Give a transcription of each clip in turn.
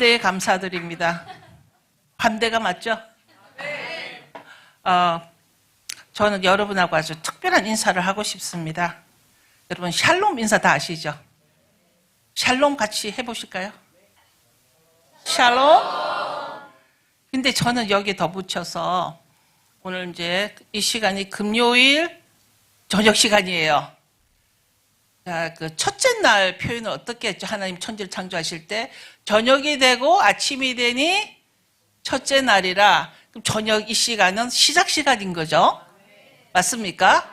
환대에 감사드립니다. 환대가 맞죠? 저는 여러분하고 아주 특별한 인사를 하고 싶습니다. 여러분 샬롬 인사 다 아시죠? 샬롬 같이 해보실까요? 샬롬. 근데 저는 여기 덧붙여서 오늘 이제 이 시간이 금요일 저녁 시간이에요. 그 첫째 날 표현을 어떻게 했죠? 하나님 천지를 창조하실 때 저녁이 되고 아침이 되니 첫째 날이라, 그럼 저녁 이 시간은 시작 시간인 거죠? 맞습니까?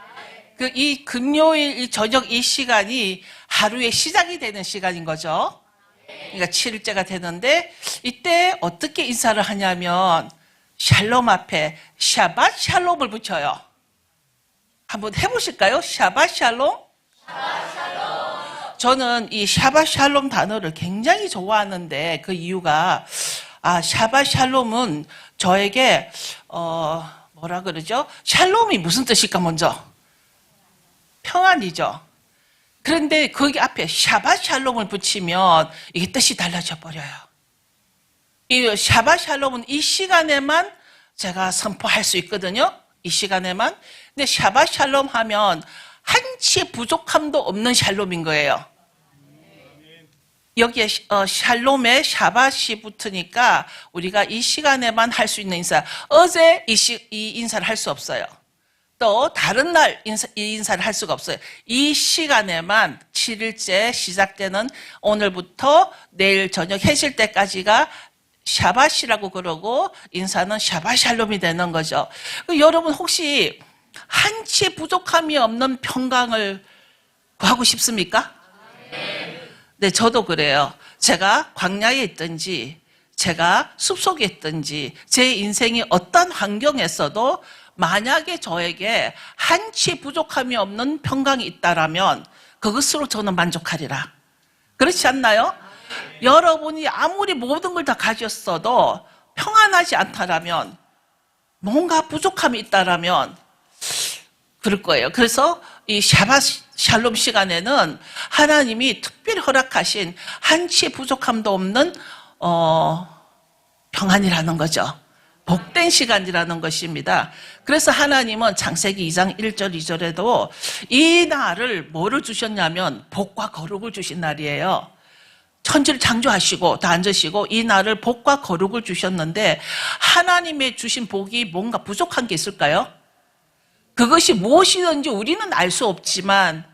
이 금요일 이 저녁 이 시간이 하루의 시작이 되는 시간인 거죠. 그러니까 7일째가 되는데 이때 어떻게 인사를 하냐면 샬롬 앞에 샤밧 샬롬을 붙여요. 한번 해보실까요? 샤밧 샬롬? 저는 이 샤밧 샬롬 단어를 굉장히 좋아하는데 그 이유가 샤밧 샬롬은 저에게 뭐라 그러죠? 샬롬이 무슨 뜻일까 먼저? 평안이죠. 그런데 거기 앞에 샤밧 샬롬을 붙이면 이게 뜻이 달라져 버려요. 이 샤밧 샬롬은 이 시간에만 제가 선포할 수 있거든요. 이 시간에만. 근데 샤밧 샬롬 하면 한치 부족함도 없는 샬롬인 거예요. 여기에 샬롬에 샤밧이 붙으니까 우리가 이 시간에만 할 수 있는 인사. 어제 이 인사를 할 수 없어요. 또 다른 날 이 인사를 할 수가 없어요. 이 시간에만 7일째 시작되는 오늘부터 내일 저녁 해질 때까지가 샤밧이라고 그러고 인사는 샤밧 샬롬이 되는 거죠. 여러분 혹시 한치 부족함이 없는 평강을 구하고 싶습니까? 네, 저도 그래요. 제가 광야에 있든지 제가 숲속에 있든지 제 인생이 어떤 환경에서도 만약에 저에게 한치 부족함이 없는 평강이 있다라면 그것으로 저는 만족하리라. 그렇지 않나요? 여러분이 아무리 모든 걸 다 가졌어도 평안하지 않다라면 뭔가 부족함이 있다라면 그럴 거예요. 그래서 이 샤밧 샬롬 시간에는 하나님이 특별히 허락하신 한치 부족함도 없는 평안이라는 거죠. 복된 시간이라는 것입니다. 그래서 하나님은 창세기 2장 1절 2절에도 이 날을 뭐를 주셨냐면 복과 거룩을 주신 날이에요. 천지를 창조하시고 다 앉으시고 이 날을 복과 거룩을 주셨는데 하나님의 주신 복이 뭔가 부족한 게 있을까요? 그것이 무엇이든지 우리는 알 수 없지만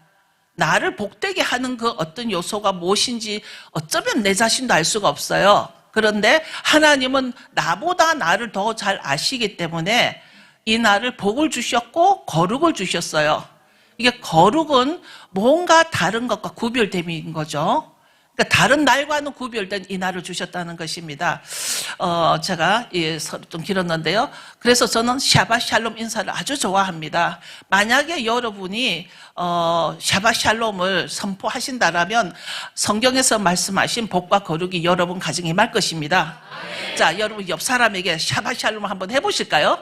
나를 복되게 하는 그 어떤 요소가 무엇인지 어쩌면 내 자신도 알 수가 없어요. 그런데 하나님은 나보다 나를 더 잘 아시기 때문에 이 날을 복을 주셨고 거룩을 주셨어요. 이게 거룩은 뭔가 다른 것과 구별됨인 거죠. 그러니까 다른 날과는 구별된 이 날을 주셨다는 것입니다. 제가 서로 좀 길었는데요. 그래서 저는 샤밧 샬롬 인사를 아주 좋아합니다. 만약에 여러분이 샤밧 샬롬을 선포하신다라면 성경에서 말씀하신 복과 거룩이 여러분 가정에 임할 것입니다. 자, 여러분 옆 사람에게 샤밧 샬롬 한번 해보실까요?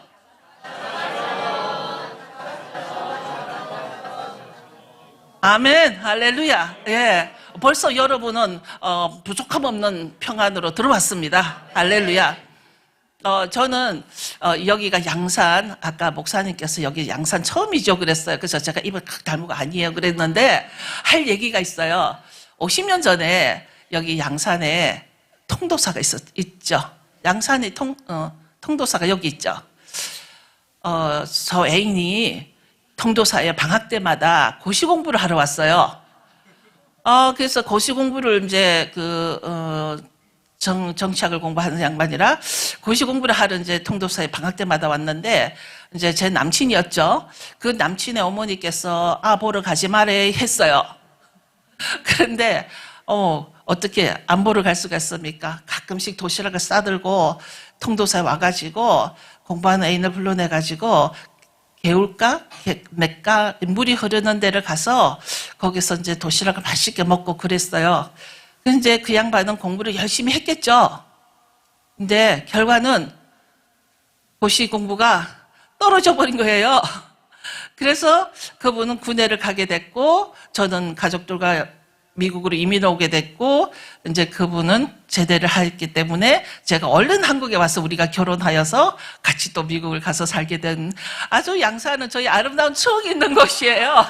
아멘, 할렐루야. 예. 벌써 여러분은 부족함 없는 평안으로 들어왔습니다. 할렐루야. 저는 여기가 양산, 아까 목사님께서 여기 양산 처음이죠 그랬어요. 그래서 제가 입을 칵 닮은 아니에요 그랬는데 할 얘기가 있어요. 50년 전에 여기 양산에 통도사가 있죠. 양산에 통도사가 여기 있죠. 저 애인이 통도사에 방학 때마다 고시 공부를 하러 왔어요. 그래서 고시 공부를 이제 정치학을 공부하는 양반이라 고시 공부를 하러 이제 통도사에 방학 때마다 왔는데 이제 제 남친이었죠. 그 남친의 어머니께서 보러 가지 말래 했어요. 그런데 어떻게 안 보러 갈 수가 있습니까? 가끔씩 도시락을 싸들고 통도사에 와가지고 공부하는 애인을 불러내가지고 개울가, 냇가, 물이 흐르는 데를 가서 거기서 이제 도시락을 맛있게 먹고 그랬어요. 근데 이제 그 양반은 공부를 열심히 했겠죠. 근데 결과는 고시 공부가 떨어져 버린 거예요. 그래서 그분은 군에를 가게 됐고 저는 가족들과 미국으로 이민 오게 됐고, 이제 그분은 제대를 했기 때문에 제가 얼른 한국에 와서 우리가 결혼하여서 같이 또 미국을 가서 살게 된 아주 양산은 저희 아름다운 추억이 있는 곳이에요.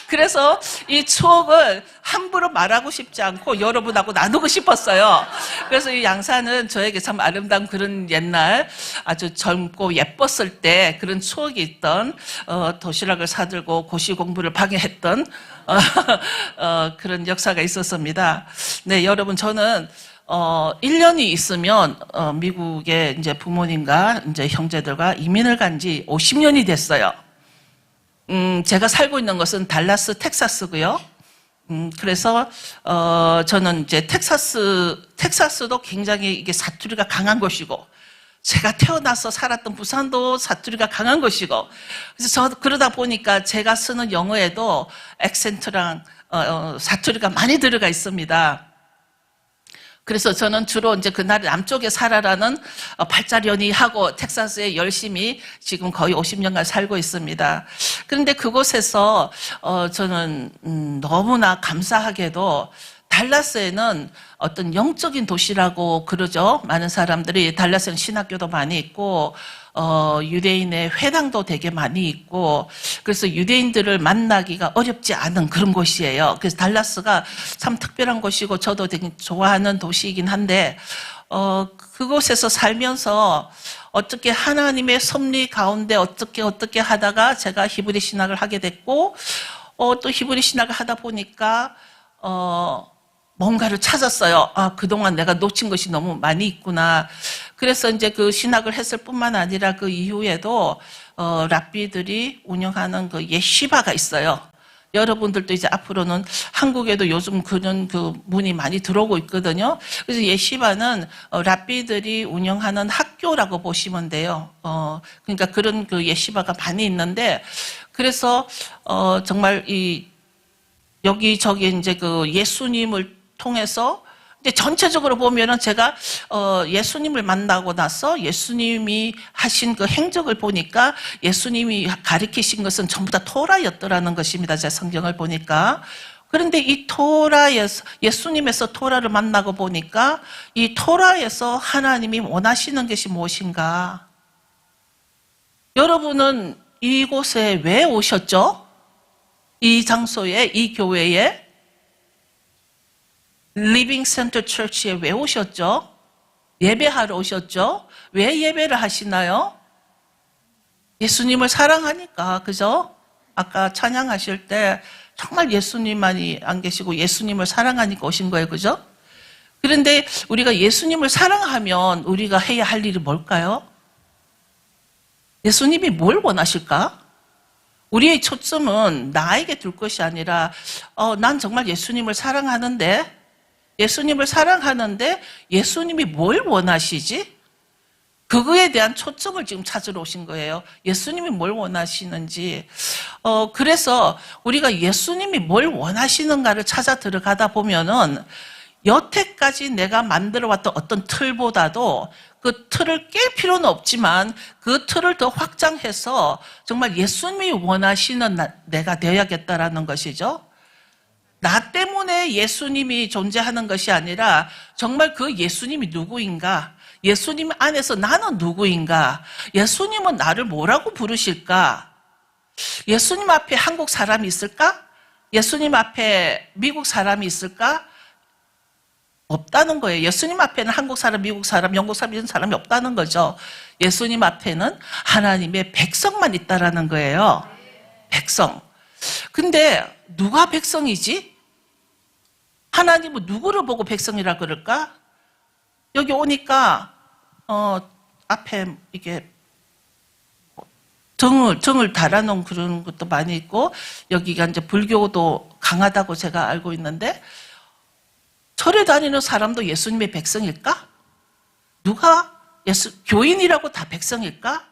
그래서 이 추억을 함부로 말하고 싶지 않고 여러분하고 나누고 싶었어요. 그래서 이 양산은 저에게 참 아름다운 그런 옛날 아주 젊고 예뻤을 때 그런 추억이 있던 도시락을 사들고 고시 공부를 방해했던 그런 역사가 있었습니다. 네, 여러분 저는 1년이 있으면 미국에 이제 부모님과 이제 형제들과 이민을 간 지 50년이 됐어요. 제가 살고 있는 것은 달라스, 텍사스고요. 그래서 저는 이제 텍사스도 굉장히 이게 사투리가 강한 곳이고, 제가 태어나서 살았던 부산도 사투리가 강한 곳이고, 그래서 그러다 보니까 제가 쓰는 영어에도 액센트랑 사투리가 많이 들어가 있습니다. 그래서 저는 주로 이제 그날 남쪽에 살아라는 팔자련이 하고 텍사스에 열심히 지금 거의 50년간 살고 있습니다. 그런데 그곳에서 저는 너무나 감사하게도 달라스에는 어떤 영적인 도시라고 그러죠. 많은 사람들이 달라스는 신학교도 많이 있고 유대인의 회당도 되게 많이 있고, 그래서 유대인들을 만나기가 어렵지 않은 그런 곳이에요. 그래서 달라스가 참 특별한 곳이고 저도 되게 좋아하는 도시이긴 한데 그곳에서 살면서 어떻게 하나님의 섭리 가운데 어떻게 하다가 제가 히브리 신학을 하게 됐고, 또 히브리 신학을 하다 보니까 뭔가를 찾았어요. 아, 그동안 내가 놓친 것이 너무 많이 있구나. 그래서 이제 그 신학을 했을 뿐만 아니라 그 이후에도 랍비들이 운영하는 그 예시바가 있어요. 여러분들도 이제 앞으로는 한국에도 요즘 그런 그 문이 많이 들어오고 있거든요. 그래서 예시바는 랍비들이 운영하는 학교라고 보시면 돼요. 그러니까 그런 그 예시바가 많이 있는데, 그래서 정말 이 여기저기 이제 그 예수님을 통해서 이제 전체적으로 보면은 제가 예수님을 만나고 나서 예수님이 하신 그 행적을 보니까 예수님이 가르치신 것은 전부 다 토라였더라는 것입니다. 제가 성경을 보니까. 그런데 이 토라에서, 예수님에서 토라를 만나고 보니까 이 토라에서 하나님이 원하시는 것이 무엇인가? 여러분은 이곳에 왜 오셨죠? 이 장소에, 이 교회에, 리빙 센터 처치에 왜 오셨죠? 예배하러 오셨죠? 왜 예배를 하시나요? 예수님을 사랑하니까, 그죠? 아까 찬양하실 때 정말 예수님만이 안 계시고 예수님을 사랑하니까 오신 거예요, 그죠? 그런데 우리가 예수님을 사랑하면 우리가 해야 할 일이 뭘까요? 예수님이 뭘 원하실까? 우리의 초점은 나에게 둘 것이 아니라 난 정말 예수님을 사랑하는데 예수님이 뭘 원하시지? 그거에 대한 초점을 지금 찾으러 오신 거예요. 예수님이 뭘 원하시는지. 그래서 우리가 예수님이 뭘 원하시는가를 찾아 들어가다 보면은 여태까지 내가 만들어왔던 어떤 틀보다도 그 틀을 깰 필요는 없지만 그 틀을 더 확장해서 정말 예수님이 원하시는 내가 되어야겠다라는 것이죠. 나 때문에 예수님이 존재하는 것이 아니라 정말 그 예수님이 누구인가? 예수님 안에서 나는 누구인가? 예수님은 나를 뭐라고 부르실까? 예수님 앞에 한국 사람이 있을까? 예수님 앞에 미국 사람이 있을까? 없다는 거예요. 예수님 앞에는 한국 사람, 미국 사람, 영국 사람 이런 사람이 없다는 거죠. 예수님 앞에는 하나님의 백성만 있다라는 거예요. 백성. 근데 누가 백성이지? 하나님은 누구를 보고 백성이라 그럴까? 여기 오니까 앞에 이게 정을 달아놓은 그런 것도 많이 있고, 여기가 이제 불교도 강하다고 제가 알고 있는데, 절에 다니는 사람도 예수님의 백성일까? 누가 교인이라고 다 백성일까?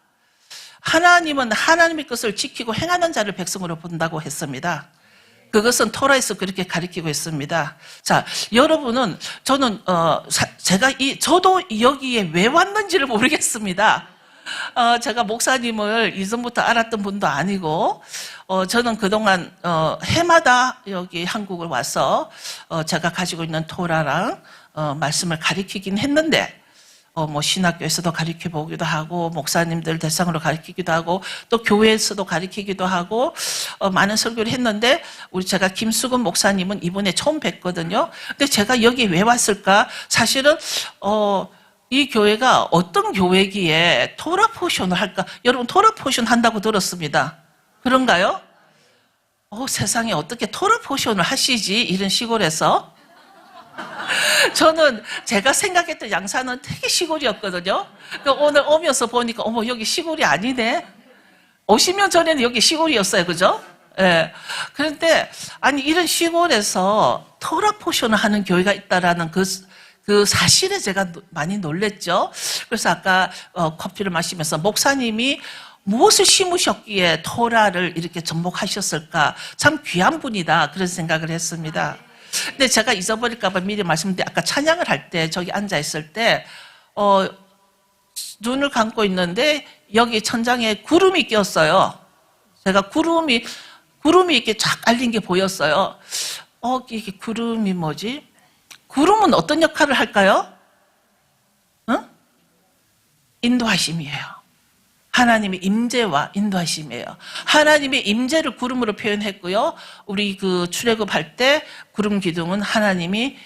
하나님은 하나님의 것을 지키고 행하는 자를 백성으로 본다고 했습니다. 그것은 토라에서 그렇게 가르치고 있습니다. 자, 여러분은, 저는, 저도 여기에 왜 왔는지를 모르겠습니다. 제가 목사님을 이전부터 알았던 분도 아니고, 저는 그동안 해마다 여기 한국을 와서 제가 가지고 있는 토라랑 말씀을 가리키긴 했는데 뭐 신학교에서도 가르쳐 보기도 하고 목사님들 대상으로 가르치기도 하고 또 교회에서도 가르치기도 하고 많은 설교를 했는데 제가 김수근 목사님은 이번에 처음 뵀거든요. 근데 제가 여기 왜 왔을까? 사실은 이 교회가 어떤 교회기에 토라 포션을 할까? 여러분 토라 포션 한다고 들었습니다. 그런가요? 세상에 어떻게 토라 포션을 하시지? 이런 시골에서. 저는 제가 생각했던 양산은 되게 시골이었거든요. 그러니까 오늘 오면서 보니까 어머 여기 시골이 아니네. 50년 전에는 여기 시골이었어요. 그죠? 예. 그런데 아니 이런 시골에서 토라 포션을 하는 교회가 있다라는 그 사실에 제가 많이 놀랬죠. 그래서 아까 커피를 마시면서 목사님이 무엇을 심으셨기에 토라를 이렇게 접목하셨을까? 참 귀한 분이다. 그런 생각을 했습니다. 근데 제가 잊어버릴까봐 미리 말씀드렸는데 아까 찬양을 할 때 저기 앉아있을 때 눈을 감고 있는데 여기 천장에 구름이 꼈어요. 제가 구름이 이렇게 쫙 깔린 게 보였어요. 이게 구름이 뭐지? 구름은 어떤 역할을 할까요? 인도하심이에요. 하나님의 임재와 인도하심이에요. 하나님의 임재를 구름으로 표현했고요. 우리 그 출애굽할 때 구름 기둥은 하나님이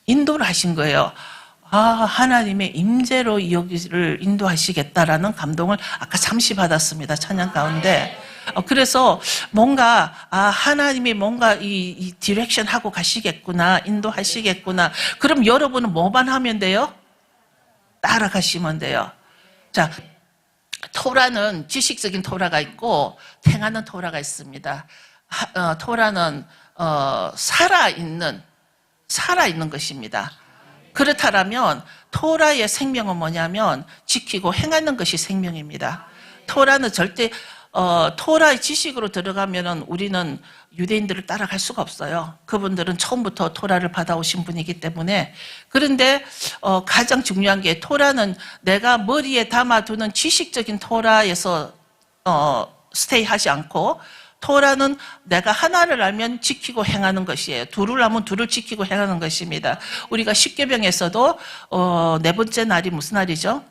인도를 하신 거예요. 하나님의 임재로 여기를 인도하시겠다라는 감동을 아까 잠시 받았습니다. 찬양 가운데. 그래서 뭔가 하나님이 뭔가 이 디렉션 하고 가시겠구나, 인도하시겠구나. 그럼 여러분은 뭐만 하면 돼요? 따라가시면 돼요. 자. 토라는 지식적인 토라가 있고 행하는 토라가 있습니다. 토라는 살아있는 것입니다. 그렇다면 토라의 생명은 뭐냐면 지키고 행하는 것이 생명입니다. 토라는 절대 토라의 지식으로 들어가면은 우리는 유대인들을 따라갈 수가 없어요. 그분들은 처음부터 토라를 받아오신 분이기 때문에. 그런데 가장 중요한 게 토라는 내가 머리에 담아두는 지식적인 토라에서 스테이하지 않고 토라는 내가 하나를 알면 지키고 행하는 것이에요. 둘을 알면 둘을 지키고 행하는 것입니다. 우리가 십계명에서도 네 번째 날이 무슨 날이죠?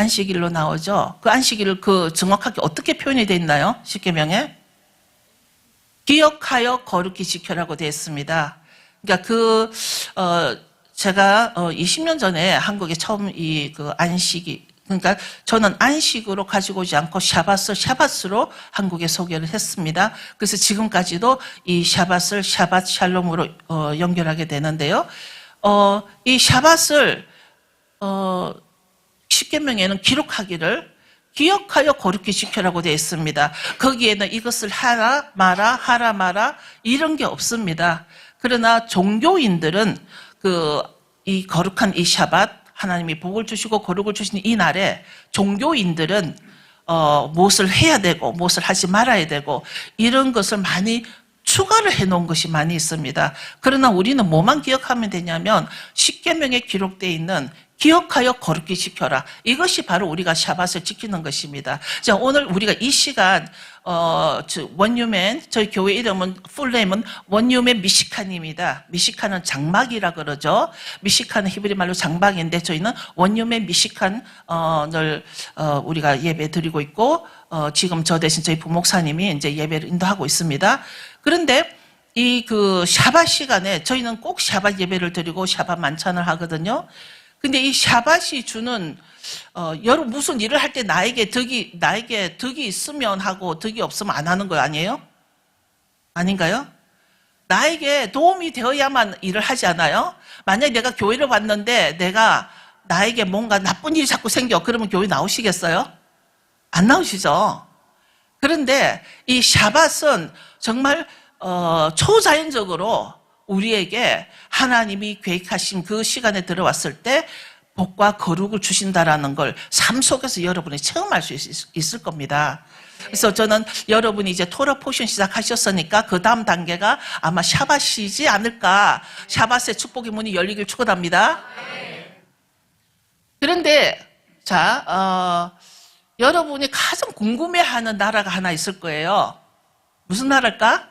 안식일로 나오죠. 그 안식일을 정확하게 어떻게 표현이 되어 있나요? 십계명에 기억하여 거룩히 지켜라고 되어 있습니다. 그러니까 제가 20년 전에 한국에 처음 안식이 그러니까 저는 안식으로 가지고 오지 않고 샤밧으로 한국에 소개를 했습니다. 그래서 지금까지도 이 샤밧을 샤밧 샬롬으로 연결하게 되는데요. 이 샤밧을 십계명에는 기록하기를 기억하여 거룩히 지켜라고 되어 있습니다. 거기에는 이것을 하라 마라 이런 게 없습니다. 그러나 종교인들은 이 거룩한 이 샤밧 하나님이 복을 주시고 거룩을 주시는 이 날에 종교인들은 무엇을 해야 되고 무엇을 하지 말아야 되고 이런 것을 많이 추가를 해놓은 것이 많이 있습니다. 그러나 우리는 뭐만 기억하면 되냐면 십계명에 기록되어 있는 기억하여 거룩히 지켜라. 이것이 바로 우리가 샤밧을 지키는 것입니다. 자, 오늘 우리가 이 시간 원유맨 저희 교회 이름은 풀네임은 원유맨 미시칸입니다. 미시칸은 장막이라 그러죠. 미시칸은 히브리 말로 장막인데 저희는 원유맨 미시칸을 우리가 예배 드리고 있고 지금 저 대신 저희 부목사님이 이제 예배를 인도하고 있습니다. 그런데 이 샤밧 시간에 저희는 꼭 샤밧 예배를 드리고 샤밧 만찬을 하거든요. 근데 이 샤밧이 주는 여러분 무슨 일을 할 때 나에게 덕이 있으면 하고 덕이 없으면 안 하는 거 아니에요? 아닌가요? 나에게 도움이 되어야만 일을 하지 않아요? 만약에 내가 교회를 왔는데 나에게 뭔가 나쁜 일이 자꾸 생겨. 그러면 교회 나오시겠어요? 안 나오시죠? 그런데 이 샤밧은 정말 초자연적으로 우리에게 하나님이 계획하신 그 시간에 들어왔을 때 복과 거룩을 주신다라는 걸 삶 속에서 여러분이 체험할 수 있을 겁니다. 그래서 저는 여러분이 이제 토라 포션 시작하셨으니까 그 다음 단계가 아마 샤밧이지 않을까. 샤밧의 축복의 문이 열리길 축원합니다. 그런데 여러분이 가장 궁금해하는 나라가 하나 있을 거예요. 무슨 나라일까?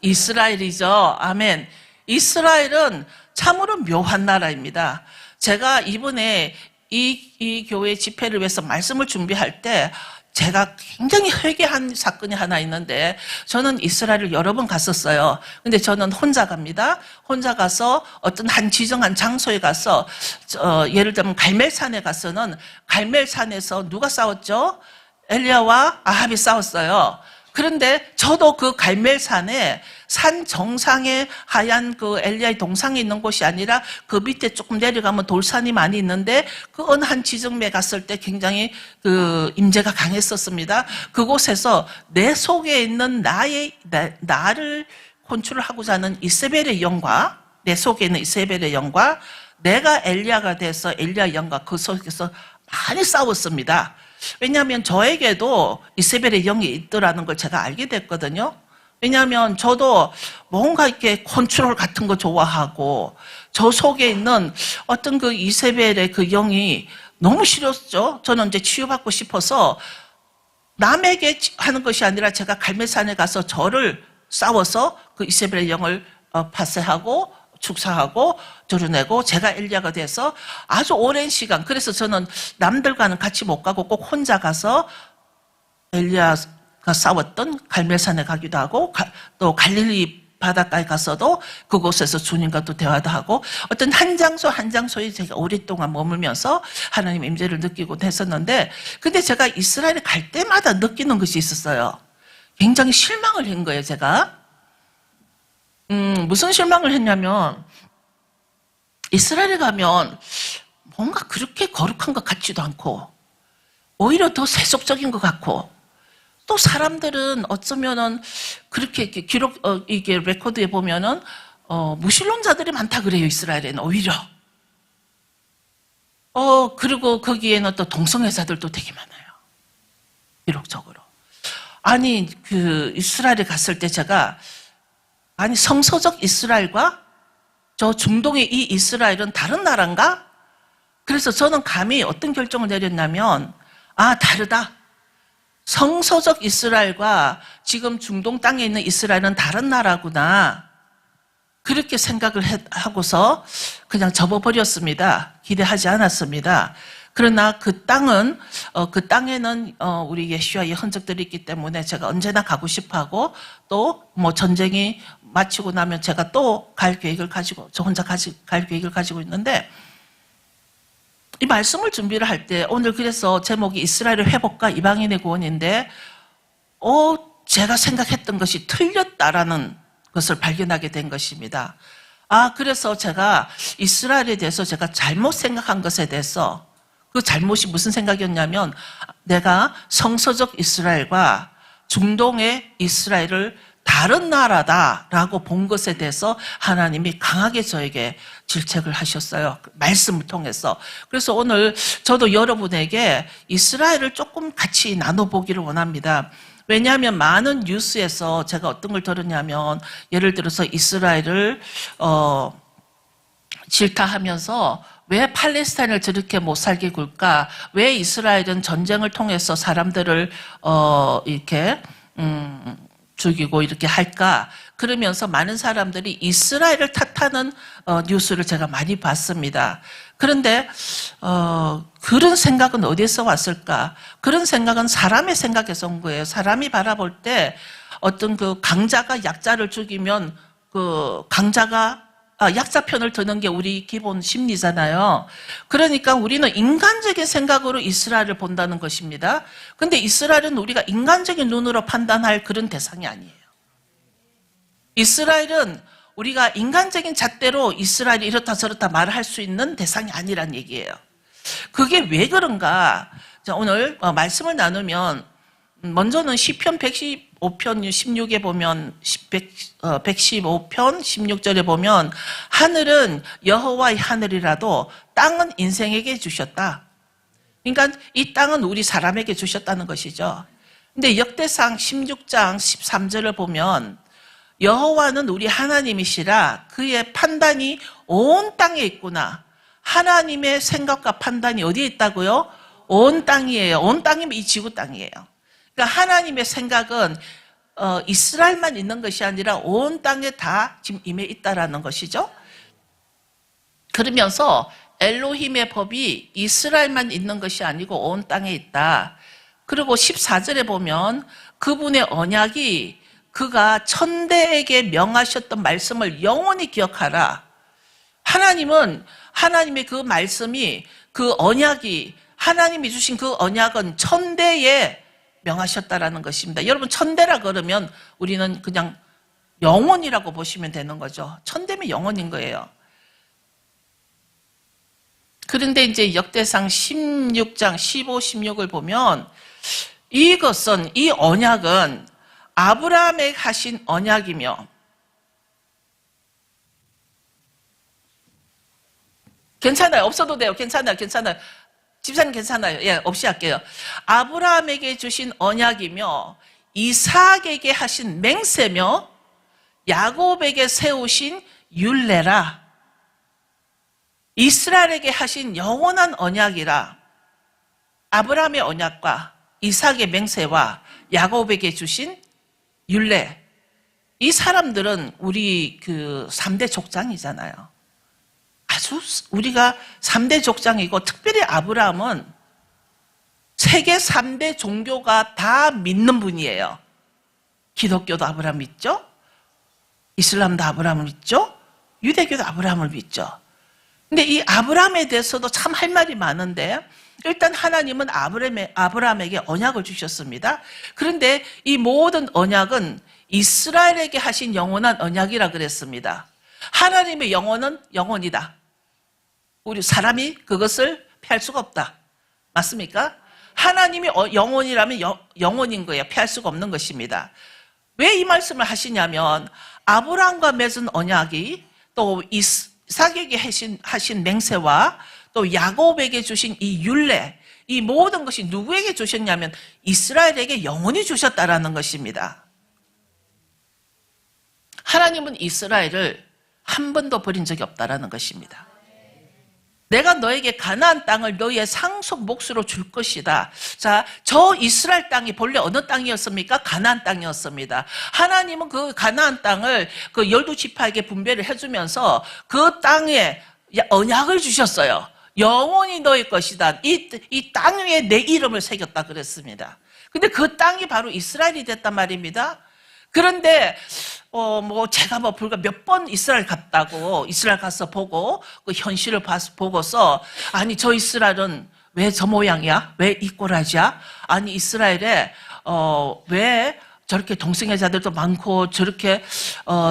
이스라엘이죠. 아멘. 이스라엘은 참으로 묘한 나라입니다. 제가 이번에 이 교회 집회를 위해서 말씀을 준비할 때 제가 굉장히 회개한 사건이 하나 있는데, 저는 이스라엘을 여러 번 갔었어요. 근데 저는 혼자 갑니다. 혼자 가서 어떤 한 지정한 장소에 가서 예를 들면 갈멜산에 가서는 갈멜산에서 누가 싸웠죠? 엘리야와 아합이 싸웠어요. 그런데 저도 그 갈멜산에 산 정상에 하얀 그 엘리야의 동상이 있는 곳이 아니라 그 밑에 조금 내려가면 돌산이 많이 있는데 그 어느 한 지점에 갔을 때 굉장히 그 임재가 강했었습니다. 그곳에서 내 속에 있는 나를 컨트롤하고자 하는 이세벨의 영과, 내 속에 있는 이세벨의 영과 내가 엘리야가 돼서 엘리야의 영과 그 속에서 많이 싸웠습니다. 왜냐하면 저에게도 이세벨의 영이 있더라는 걸 제가 알게 됐거든요. 왜냐하면 저도 뭔가 이렇게 컨트롤 같은 거 좋아하고 저 속에 있는 어떤 그 이세벨의 그 영이 너무 싫었죠. 저는 이제 치유받고 싶어서 남에게 하는 것이 아니라 제가 갈멜산에 가서 저를 싸워서 그 이세벨의 영을 파쇄하고 축사하고 드러내고 제가 엘리야가 돼서 아주 오랜 시간, 그래서 저는 남들과는 같이 못 가고 꼭 혼자 가서 엘리야가 싸웠던 갈멜산에 가기도 하고 또 갈릴리 바닷가에 가서도 그곳에서 주님과 또 대화도 하고 어떤 한 장소에 제가 오랫동안 머물면서 하나님의 임재를 느끼고 했었는데, 근데 제가 이스라엘에 갈 때마다 느끼는 것이 있었어요. 굉장히 실망을 한 거예요, 제가. 무슨 실망을 했냐면, 이스라엘에 가면 뭔가 그렇게 거룩한 것 같지도 않고, 오히려 더 세속적인 것 같고, 또 사람들은 어쩌면은 그렇게 이게 레코드에 보면은, 무신론자들이 많다 그래요, 이스라엘에는 오히려. 그리고 거기에는 또 동성애자들도 되게 많아요. 기록적으로. 아니, 이스라엘에 갔을 때 제가, 성서적 이스라엘과 저 중동의 이 이스라엘은 다른 나라인가? 그래서 저는 감히 어떤 결정을 내렸냐면, 다르다. 성서적 이스라엘과 지금 중동 땅에 있는 이스라엘은 다른 나라구나. 그렇게 생각을 하고서 그냥 접어버렸습니다. 기대하지 않았습니다. 그러나 그 땅에는 우리 예수와의 흔적들이 있기 때문에 제가 언제나 가고 싶어 하고, 또 뭐 전쟁이 마치고 나면 제가 또 갈 계획을 가지고, 저 혼자 갈 계획을 가지고 있는데, 이 말씀을 준비를 할 때 오늘 그래서 제목이 이스라엘의 회복과 이방인의 구원인데, 제가 생각했던 것이 틀렸다라는 것을 발견하게 된 것입니다. 그래서 제가 이스라엘에 대해서 제가 잘못 생각한 것에 대해서, 그 잘못이 무슨 생각이었냐면, 내가 성서적 이스라엘과 중동의 이스라엘을 다른 나라다라고 본 것에 대해서 하나님이 강하게 저에게 질책을 하셨어요. 말씀을 통해서. 그래서 오늘 저도 여러분에게 이스라엘을 조금 같이 나눠보기를 원합니다. 왜냐하면 많은 뉴스에서 제가 어떤 걸 들었냐면, 예를 들어서 이스라엘을 질타하면서 왜 팔레스타인을 저렇게 못 살게 굴까? 왜 이스라엘은 전쟁을 통해서 사람들을 이렇게 죽이고 이렇게 할까? 그러면서 많은 사람들이 이스라엘을 탓하는 뉴스를 제가 많이 봤습니다. 그런데 그런 생각은 어디서 왔을까? 그런 생각은 사람의 생각에서 온 거예요. 사람이 바라볼 때 어떤 그 강자가 약자를 죽이면 그 강자가 약자 편을 드는 게 우리 기본 심리잖아요. 그러니까 우리는 인간적인 생각으로 이스라엘을 본다는 것입니다. 근데 이스라엘은 우리가 인간적인 눈으로 판단할 그런 대상이 아니에요. 이스라엘은 우리가 인간적인 잣대로 이스라엘이 이렇다 저렇다 말을 할 수 있는 대상이 아니란 얘기예요. 그게 왜 그런가? 자, 오늘 말씀을 나누면, 먼저는 시편 115편 16에 보면, 115편 16절에 보면, 하늘은 여호와의 하늘이라도 땅은 인생에게 주셨다. 그러니까 이 땅은 우리 사람에게 주셨다는 것이죠. 근데 역대상 16장 13절을 보면, 여호와는 우리 하나님이시라 그의 판단이 온 땅에 있구나. 하나님의 생각과 판단이 어디에 있다고요? 온 땅이에요. 온 땅이면 이 지구 땅이에요. 그러니까 하나님의 생각은 이스라엘만 있는 것이 아니라 온 땅에 다 지금 임해 있다라는 것이죠. 그러면서 엘로힘의 법이 이스라엘만 있는 것이 아니고 온 땅에 있다. 그리고 14절에 보면 그분의 언약이 그가 천대에게 명하셨던 말씀을 영원히 기억하라. 하나님은 하나님의 그 말씀이 그 언약이 하나님이 주신 그 언약은 천대에 명하셨다라는 것입니다. 여러분 천대라 그러면 우리는 그냥 영원이라고 보시면 되는 거죠. 천대면 영원인 거예요. 그런데 이제 역대상 16장 15, 16을 보면 이것은 이 언약은 아브라함에게 하신 언약이며 괜찮아요. 없어도 돼요. 괜찮아요. 집사님 괜찮아요. 예, 없이 할게요. 아브라함에게 주신 언약이며 이삭에게 하신 맹세며 야곱에게 세우신 율례라. 이스라엘에게 하신 영원한 언약이라. 아브라함의 언약과 이삭의 맹세와 야곱에게 주신 율례. 이 사람들은 우리 그 3대 족장이잖아요. 아주 우리가 3대 족장이고 특별히 아브라함은 세계 3대 종교가 다 믿는 분이에요. 기독교도 아브라함 믿죠? 이슬람도 아브라함을 믿죠? 유대교도 아브라함을 믿죠. 근데 이 아브라함에 대해서도 참 할 말이 많은데 일단 하나님은 아브라함에게 언약을 주셨습니다. 그런데 이 모든 언약은 이스라엘에게 하신 영원한 언약이라 그랬습니다. 하나님의 영혼은 영혼이다. 우리 사람이 그것을 피할 수가 없다. 맞습니까? 하나님이 영혼이라면 영혼인 거예요. 피할 수가 없는 것입니다. 왜 이 말씀을 하시냐면 아브라함과 맺은 언약이 또 이삭에게 하신 맹세와 또 야곱에게 주신 이 율례, 이 모든 것이 누구에게 주셨냐면 이스라엘에게 영원히 주셨다라는 것입니다. 하나님은 이스라엘을 한 번도 버린 적이 없다라는 것입니다. 내가 너에게 가나안 땅을 너의 상속 몫으로 줄 것이다. 자, 저 이스라엘 땅이 본래 어느 땅이었습니까? 가나안 땅이었습니다. 하나님은 그 가나안 땅을 그 12지파에게 분배를 해주면서 그 땅에 언약을 주셨어요. 영원히 너의 것이다. 이 땅 위에 내 이름을 새겼다 그랬습니다. 근데 그 땅이 바로 이스라엘이 됐단 말입니다. 그런데 제가 불과 몇 번 이스라엘 갔다고 이스라엘 가서 보고 그 현실을 보고서 아니 저 이스라엘은 왜 저 모양이야? 왜 이 꼬라지야? 아니 이스라엘에 왜 저렇게 동성애자들도 많고 저렇게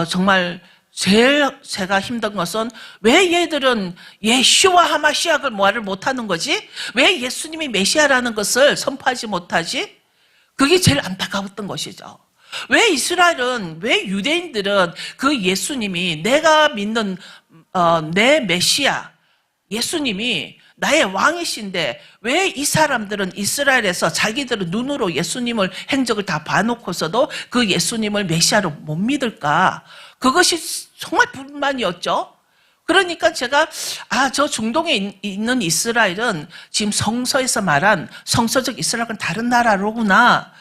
정말 제일 제가 힘든 것은 왜 얘들은 예슈와 하마시약을 말을 못하는 거지? 왜 예수님이 메시아라는 것을 선포하지 못하지? 그게 제일 안타까웠던 것이죠. 왜 이스라엘은, 왜 유대인들은 그 예수님이 내가 믿는 내 메시아, 예수님이 나의 왕이신데 왜 이 사람들은 이스라엘에서 자기들은 눈으로 예수님을 행적을 다 봐놓고서도 그 예수님을 메시아로 못 믿을까? 그것이 정말 불만이었죠. 그러니까 제가 저 중동에 있는 이스라엘은 지금 성서에서 말한 성서적 이스라엘은 다른 나라로구나.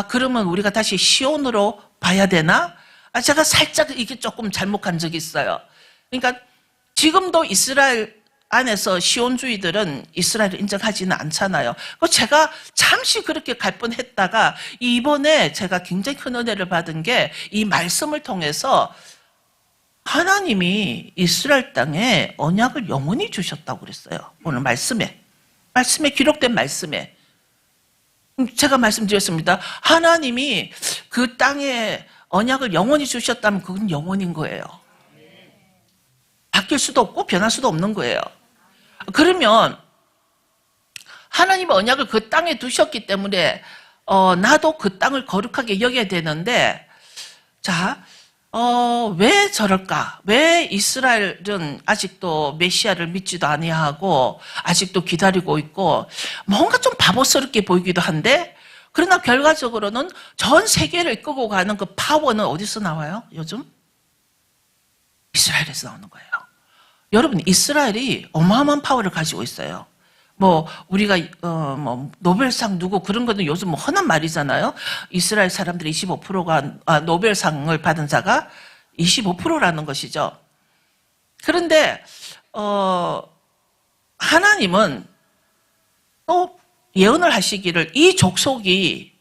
그러면 우리가 다시 시온으로 봐야 되나? 제가 살짝 이게 조금 잘못한 적이 있어요. 그러니까 지금도 이스라엘 안에서 시온주의들은 이스라엘을 인정하지는 않잖아요. 제가 잠시 그렇게 갈 뻔했다가 이번에 제가 굉장히 큰 은혜를 받은 게 이 말씀을 통해서 하나님이 이스라엘 땅에 언약을 영원히 주셨다고 그랬어요. 오늘 말씀에 기록된 말씀에 제가 말씀드렸습니다. 하나님이 그 땅에 언약을 영원히 주셨다면 그건 영원인 거예요. 바뀔 수도 없고 변할 수도 없는 거예요. 그러면 하나님의 언약을 그 땅에 두셨기 때문에 나도 그 땅을 거룩하게 여겨야 되는데 자, 왜 저럴까? 왜 이스라엘은 아직도 메시아를 믿지도 아니하고 아직도 기다리고 있고 뭔가 좀 바보스럽게 보이기도 한데 그러나 결과적으로는 전 세계를 끌고 가는 그 파워는 어디서 나와요? 요즘? 이스라엘에서 나오는 거예요. 여러분, 이스라엘이 어마어마한 파워를 가지고 있어요. 뭐 우리가 뭐 노벨상 누구 그런 거는 요즘 뭐 흔한 말이잖아요. 이스라엘 사람들이 25%가 노벨상을 받은 자가 25%라는 것이죠. 그런데 하나님은 또 예언을 하시기를 이 족속이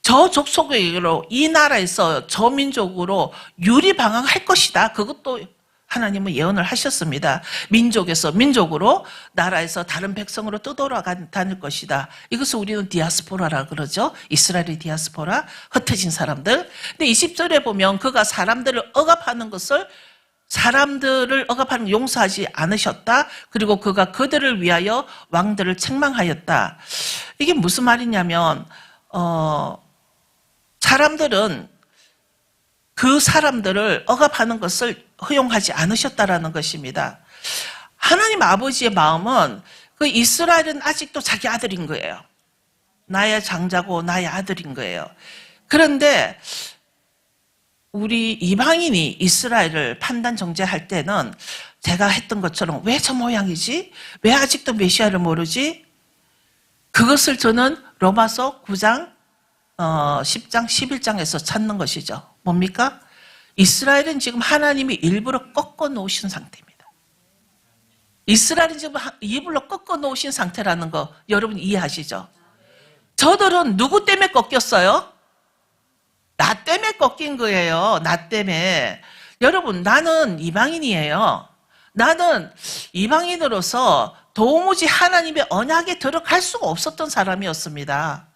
저 족속으로 이 나라에서 저 민족으로 유리방황할 것이다. 그것도 하나님은 예언을 하셨습니다. 민족에서 민족으로 나라에서 다른 백성으로 떠돌아다닐 것이다. 이것을 우리는 디아스포라라 그러죠. 이스라엘의 디아스포라, 흩어진 사람들. 근데 20절에 보면 그가 사람들을 억압하는 것을 사람들을 억압하는 용서하지 않으셨다. 그리고 그가 그들을 위하여 왕들을 책망하였다. 이게 무슨 말이냐면 사람들은 그 사람들을 억압하는 것을 허용하지 않으셨다라는 것입니다. 하나님 아버지의 마음은 그 이스라엘은 아직도 자기 아들인 거예요. 나의 장자고 나의 아들인 거예요. 그런데 우리 이방인이 이스라엘을 판단 정죄할 때는 제가 했던 것처럼 왜 저 모양이지? 왜 아직도 메시아를 모르지? 그것을 저는 로마서 9장, 10장, 11장에서 찾는 것이죠. 뭡니까? 이스라엘은 지금 하나님이 일부러 꺾어 놓으신 상태입니다. 이스라엘은 지금 일부러 꺾어 놓으신 상태라는 거 여러분 이해하시죠? 저들은 누구 때문에 꺾였어요? 나 때문에 꺾인 거예요. 나 때문에. 여러분, 나는 이방인이에요. 나는 이방인으로서 도무지 하나님의 언약에 들어갈 수가 없었던 사람이었습니다.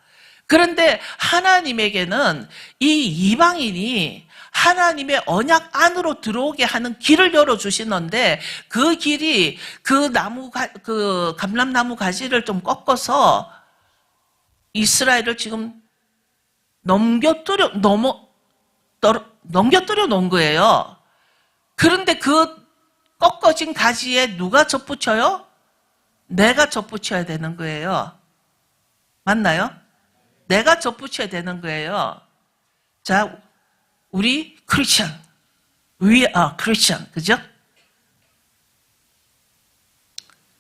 그런데 하나님에게는 이 이방인이 하나님의 언약 안으로 들어오게 하는 길을 열어주시는데 그 길이 그 감람나무 가지를 좀 꺾어서 이스라엘을 지금 넘겨뜨려 놓은 거예요. 그런데 그 꺾어진 가지에 누가 접붙여요? 내가 접붙여야 되는 거예요. 맞나요? 내가 접붙여야 되는 거예요. 자, 우리 크리스천, we are Christian, 그죠?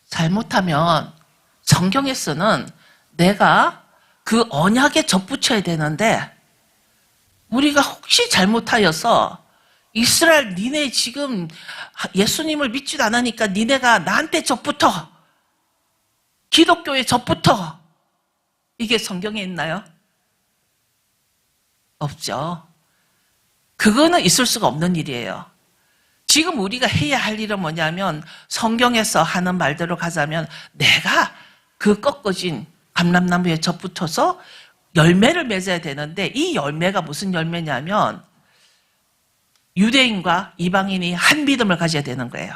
잘못하면 성경에서는 내가 그 언약에 접붙여야 되는데 우리가 혹시 잘못하여서 이스라엘 니네 지금 예수님을 믿지도 않으니까 니네가 나한테 접붙어. 기독교에 접붙어. 이게 성경에 있나요? 없죠. 그거는 있을 수가 없는 일이에요. 지금 우리가 해야 할 일은 뭐냐면 성경에서 하는 말대로 가자면 내가 그 꺾어진 감람나무에 접붙어서 열매를 맺어야 되는데 이 열매가 무슨 열매냐면 유대인과 이방인이 한 믿음을 가져야 되는 거예요.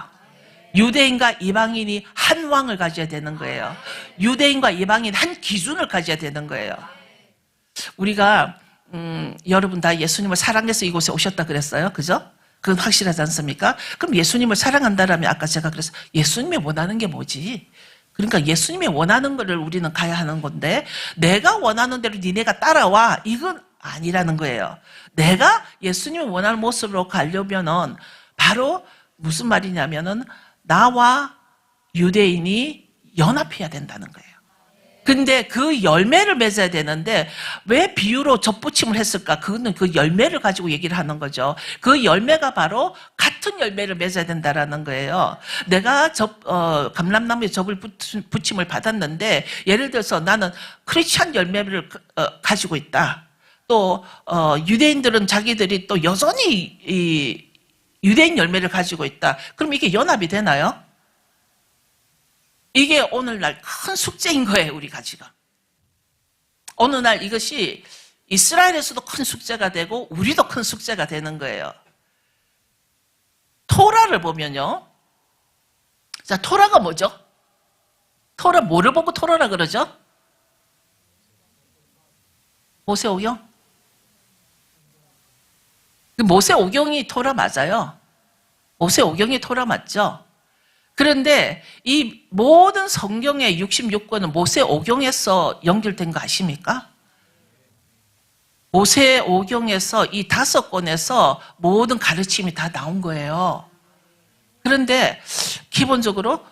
유대인과 이방인이 한 왕을 가져야 되는 거예요. 유대인과 이방인 한 기준을 가져야 되는 거예요. 우리가 여러분 다 예수님을 사랑해서 이곳에 오셨다 그랬어요. 그죠? 그건 확실하지 않습니까? 그럼 예수님을 사랑한다라면 아까 제가 그래서 예수님이 원하는 게 뭐지? 그러니까 예수님이 원하는 거를 우리는 가야 하는 건데 내가 원하는 대로 니네가 따라와 이건 아니라는 거예요. 내가 예수님이 원하는 모습으로 가려면은 바로 무슨 말이냐면은 나와 유대인이 연합해야 된다는 거예요. 근데 그 열매를 맺어야 되는데 왜 비유로 접붙임을 했을까? 그거는 그 열매를 가지고 얘기를 하는 거죠. 그 열매가 바로 같은 열매를 맺어야 된다라는 거예요. 내가 감람나무에 접을 붙임을 받았는데 예를 들어서 나는 크리스찬 열매를 가지고 있다. 또 유대인들은 자기들이 또 여전히 이 유대인 열매를 가지고 있다. 그럼 이게 연합이 되나요? 이게 오늘날 큰 숙제인 거예요, 우리가 지금. 어느 날 이것이 이스라엘에서도 큰 숙제가 되고 우리도 큰 숙제가 되는 거예요. 토라를 보면요. 자, 토라가 뭐죠? 토라 뭐를 보고 토라라 그러죠? 모세오경? 모세오경이 토라 맞아요. 모세오경이 토라 맞죠? 그런데 이 모든 성경의 66권은 모세오경에서 연결된 거 아십니까? 모세오경에서 이 5권에서 모든 가르침이 다 나온 거예요. 그런데 기본적으로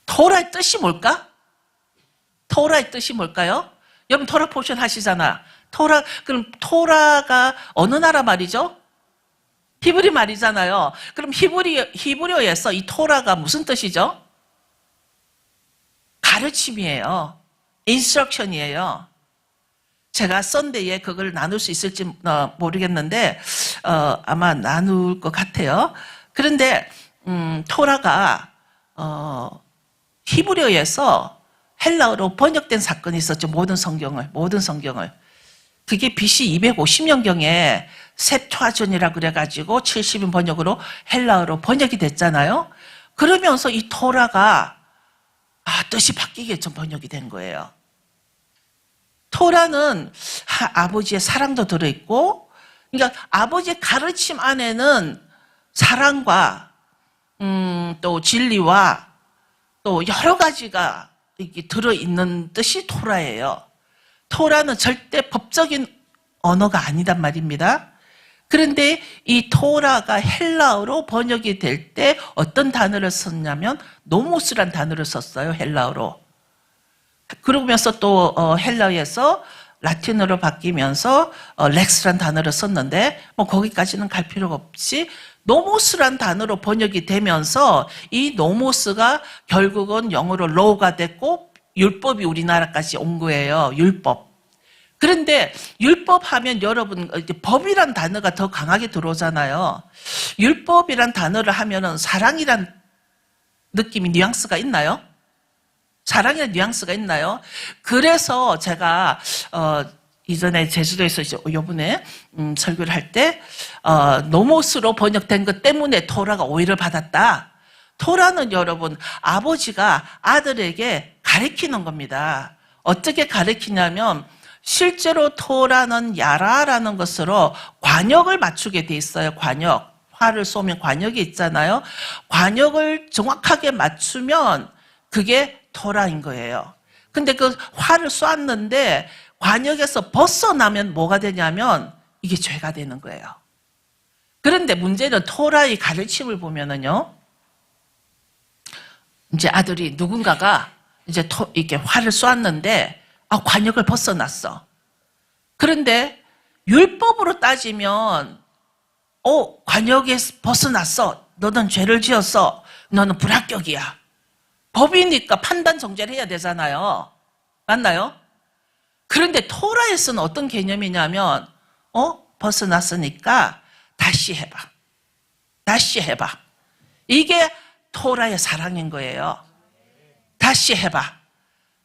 토라의 뜻이 뭘까? 토라의 뜻이 뭘까요? 여러분 토라 포션 하시잖아. 그럼 토라가 어느 나라 말이죠? 히브리 말이잖아요. 그럼 히브리어에서 이 토라가 무슨 뜻이죠? 가르침이에요. 인스트럭션이에요. 제가 썬데이에 그걸 나눌 수 있을지 모르겠는데 아마 나눌 것 같아요. 그런데 토라가 히브리어에서 헬라어로 번역된 사건이 있었죠. 모든 성경을. 그게 BC 250년경에 셉투아전이라 그래가지고 70인 번역으로 헬라어로 번역이 됐잖아요. 그러면서 이 토라가 뜻이 바뀌게 좀 번역이 된 거예요. 토라는 아버지의 사랑도 들어있고, 그러니까 아버지의 가르침 안에는 사랑과 또 진리와 또 여러 가지가 이렇게 들어있는 뜻이 토라예요. 토라는 절대 법적인 언어가 아니단 말입니다. 그런데 이 토라가 헬라어로 번역이 될 때 어떤 단어를 썼냐면 노모스란 단어를 썼어요. 헬라어로. 그러면서 또 헬라어에서 라틴어로 바뀌면서 렉스란 단어를 썼는데 뭐 거기까지는 갈 필요가 없이 노모스란 단어로 번역이 되면서 이 노모스가 결국은 영어로 law가 됐고 율법이 우리나라까지 온 거예요. 율법. 그런데 율법 하면 여러분 법이란 단어가 더 강하게 들어오잖아요. 율법이란 단어를 하면은 사랑이란 느낌이 뉘앙스가 있나요? 사랑이란 뉘앙스가 있나요? 그래서 제가 이전에 제주도에서 요번에 설교를 할 때 노모스로 번역된 것 때문에 토라가 오해를 받았다. 토라는 여러분 아버지가 아들에게 가르치는 겁니다. 어떻게 가르치냐면 실제로 토라는 야라라는 것으로 관역을 맞추게 돼 있어요. 관역. 활을 쏘면 관역이 있잖아요. 관역을 정확하게 맞추면 그게 토라인 거예요. 근데 그 활을 쏘았는데 관역에서 벗어나면 뭐가 되냐면 이게 죄가 되는 거예요. 그런데 문제는 토라의 가르침을 보면은요. 이제 아들이 누군가가 이제 이렇게 활을 쏘았는데 관역을 벗어났어. 그런데 율법으로 따지면 관역에서 벗어났어. 너는 죄를 지었어. 너는 불합격이야. 법이니까 판단 정죄를 해야 되잖아요. 맞나요? 그런데 토라에서는 어떤 개념이냐면 벗어났으니까 다시 해봐. 다시 해봐. 이게 토라의 사랑인 거예요. 다시 해봐.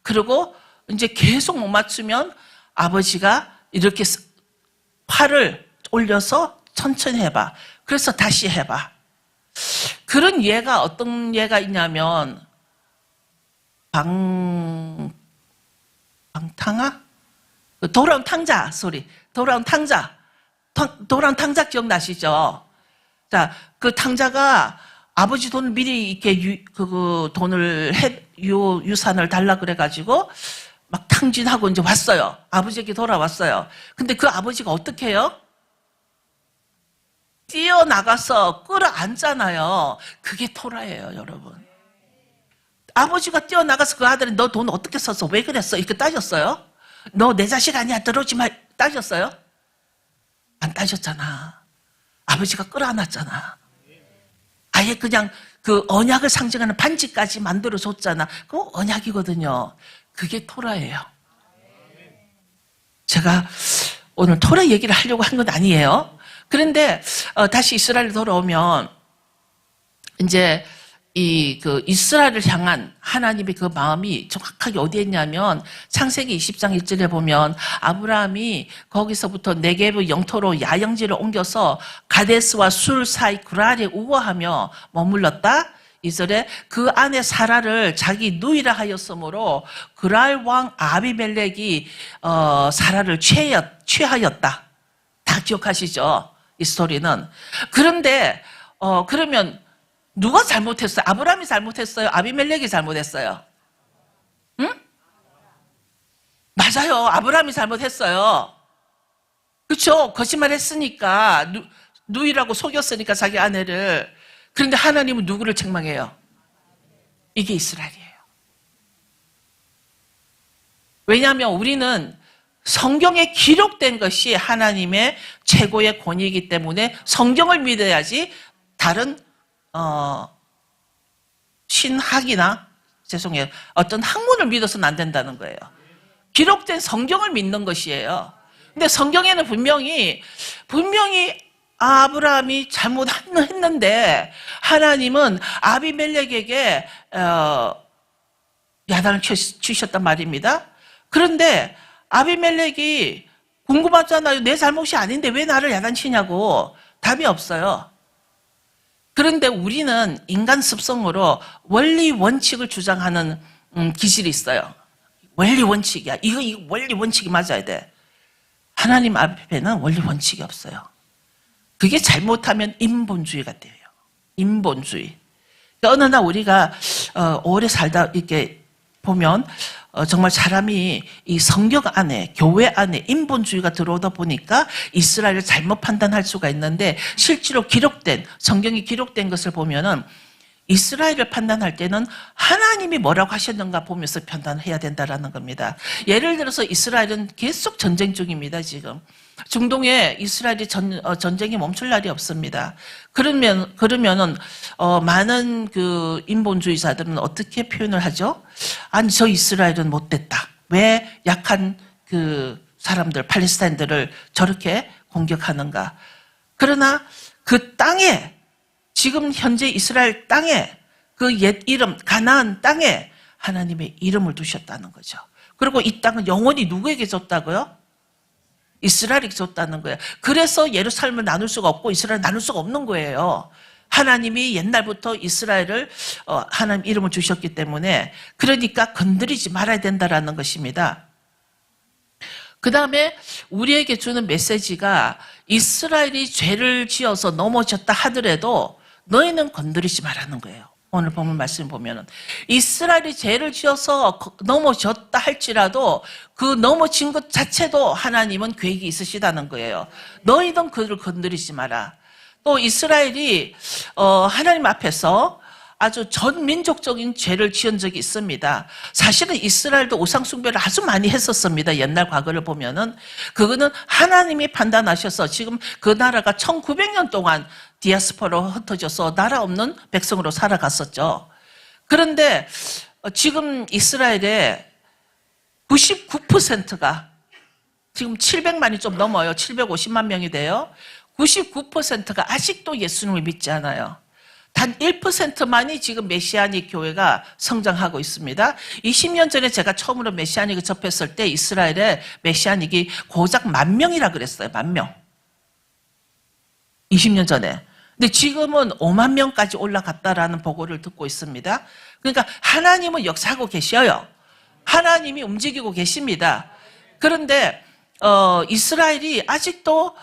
그리고 이제 계속 못 맞추면 아버지가 이렇게 팔을 올려서 천천히 해봐. 그래서 다시 해봐. 그런 예가 어떤 예가 있냐면 방탕아? 돌아온 탕자 소리. 돌아온 탕자. 돌아온 탕자 기억나시죠? 자, 그 탕자가 아버지 돈을 미리 이렇게 그 돈을 유산을 달라 그래가지고 막 탕진하고 이제 왔어요. 아버지에게 돌아왔어요. 근데 그 아버지가 어떻게 해요? 뛰어나가서 끌어안잖아요. 그게 토라예요, 여러분. 아버지가 뛰어나가서 그 아들이 너 돈 어떻게 썼어? 왜 그랬어? 이렇게 따졌어요? 너 내 자식 아니야? 들어오지 마. 따졌어요? 안 따졌잖아. 아버지가 끌어안았잖아. 아예 그냥 그 언약을 상징하는 반지까지 만들어줬잖아. 그거 언약이거든요. 그게 토라예요. 제가 오늘 토라 얘기를 하려고 한 건 아니에요. 그런데 다시 이스라엘 돌아오면 이제 그 이스라엘을 향한 하나님의 그 마음이 정확하게 어디에 있냐면 창세기 20장 1절에 보면 아브라함이 거기서부터 네게브 영토로 야영지를 옮겨서 가데스와 술 사이 구랄에 우거하며 머물렀다. 2절에 그 안에 사라를 자기 누이라 하였으므로 구랄 왕 아비멜렉이 사라를 취하였다. 다 기억하시죠? 이 스토리는. 그런데 그러면 누가 잘못했어요? 아브라함이 잘못했어요? 아비멜렉이 잘못했어요? 응? 맞아요. 아브라함이 잘못했어요. 그렇죠? 거짓말했으니까 누이라고 속였으니까 자기 아내를. 그런데 하나님은 누구를 책망해요? 이게 이스라엘이에요. 왜냐하면 우리는 성경에 기록된 것이 하나님의 최고의 권위이기 때문에 성경을 믿어야지 다른 신학이나 죄송해요. 어떤 학문을 믿어서는 안 된다는 거예요. 기록된 성경을 믿는 것이에요. 근데 성경에는 분명히 아브라함이 잘못했는데 하나님은 아비멜렉에게 야단을 치셨단 말입니다. 그런데 아비멜렉이 궁금하잖아요. 내 잘못이 아닌데 왜 나를 야단치냐고. 답이 없어요. 그런데 우리는 인간 습성으로 원리 원칙을 주장하는 기질이 있어요. 원리 원칙이야. 이거 원리 원칙이 맞아야 돼. 하나님 앞에는 원리 원칙이 없어요. 그게 잘못하면 인본주의가 돼요. 인본주의. 그러니까 어느 날 우리가 오래 살다 이렇게 보면 정말 사람이 이 성경 안에, 교회 안에 인본주의가 들어오다 보니까 이스라엘을 잘못 판단할 수가 있는데 실제로 성경이 기록된 것을 보면은 이스라엘을 판단할 때는 하나님이 뭐라고 하셨는가 보면서 판단해야 된다라는 겁니다. 예를 들어서 이스라엘은 계속 전쟁 중입니다, 지금. 중동에 이스라엘이 전쟁이 멈출 날이 없습니다. 그러면은 많은 그 인본주의자들은 어떻게 표현을 하죠? 아니, 저 이스라엘은 못됐다. 왜 약한 그 사람들, 팔레스타인들을 저렇게 공격하는가? 그러나 그 땅에 지금 현재 이스라엘 땅에 그 옛 이름 가나안 땅에 하나님의 이름을 두셨다는 거죠. 그리고 이 땅은 영원히 누구에게 줬다고요? 이스라엘에게 줬다는 거예요. 그래서 예루살렘을 나눌 수가 없고 이스라엘을 나눌 수가 없는 거예요. 하나님이 옛날부터 이스라엘을 하나님 이름을 주셨기 때문에 그러니까 건드리지 말아야 된다라는 것입니다. 그 다음에 우리에게 주는 메시지가 이스라엘이 죄를 지어서 넘어졌다 하더라도 너희는 건드리지 말라는 거예요. 오늘 본문 말씀 보면은 이스라엘이 죄를 지어서 넘어졌다 할지라도 그 넘어진 것 자체도 하나님은 계획이 있으시다는 거예요. 너희는 그를 건드리지 마라. 또 이스라엘이 하나님 앞에서 아주 전민족적인 죄를 지은 적이 있습니다. 사실은 이스라엘도 우상숭배를 아주 많이 했었습니다. 옛날 과거를 보면은. 그거는 하나님이 판단하셔서 지금 그 나라가 1900년 동안 디아스포라로 흩어져서 나라 없는 백성으로 살아갔었죠. 그런데 지금 이스라엘의 99%가 지금 700만이 좀 넘어요. 750만 명이 돼요. 99%가 아직도 예수님을 믿지 않아요. 단 1%만이 지금 메시아닉 교회가 성장하고 있습니다. 20년 전에 제가 처음으로 메시아닉을 접했을 때 이스라엘의 메시아닉이 고작 10,000명이라 그랬어요. 10,000명. 20년 전에. 근데 지금은 5만 명까지 올라갔다라는 보고를 듣고 있습니다. 그러니까 하나님은 역사하고 계셔요. 하나님이 움직이고 계십니다. 그런데 이스라엘이 아직도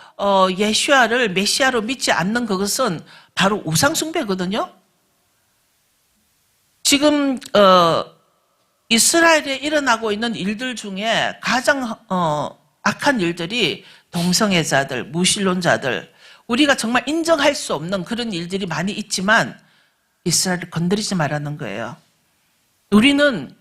예수야를 메시아로 믿지 않는 그것은 바로 우상숭배거든요. 지금 이스라엘에 일어나고 있는 일들 중에 가장 악한 일들이 동성애자들, 무신론자들, 우리가 정말 인정할 수 없는 그런 일들이 많이 있지만 이스라엘을 건드리지 말라는 거예요. 우리는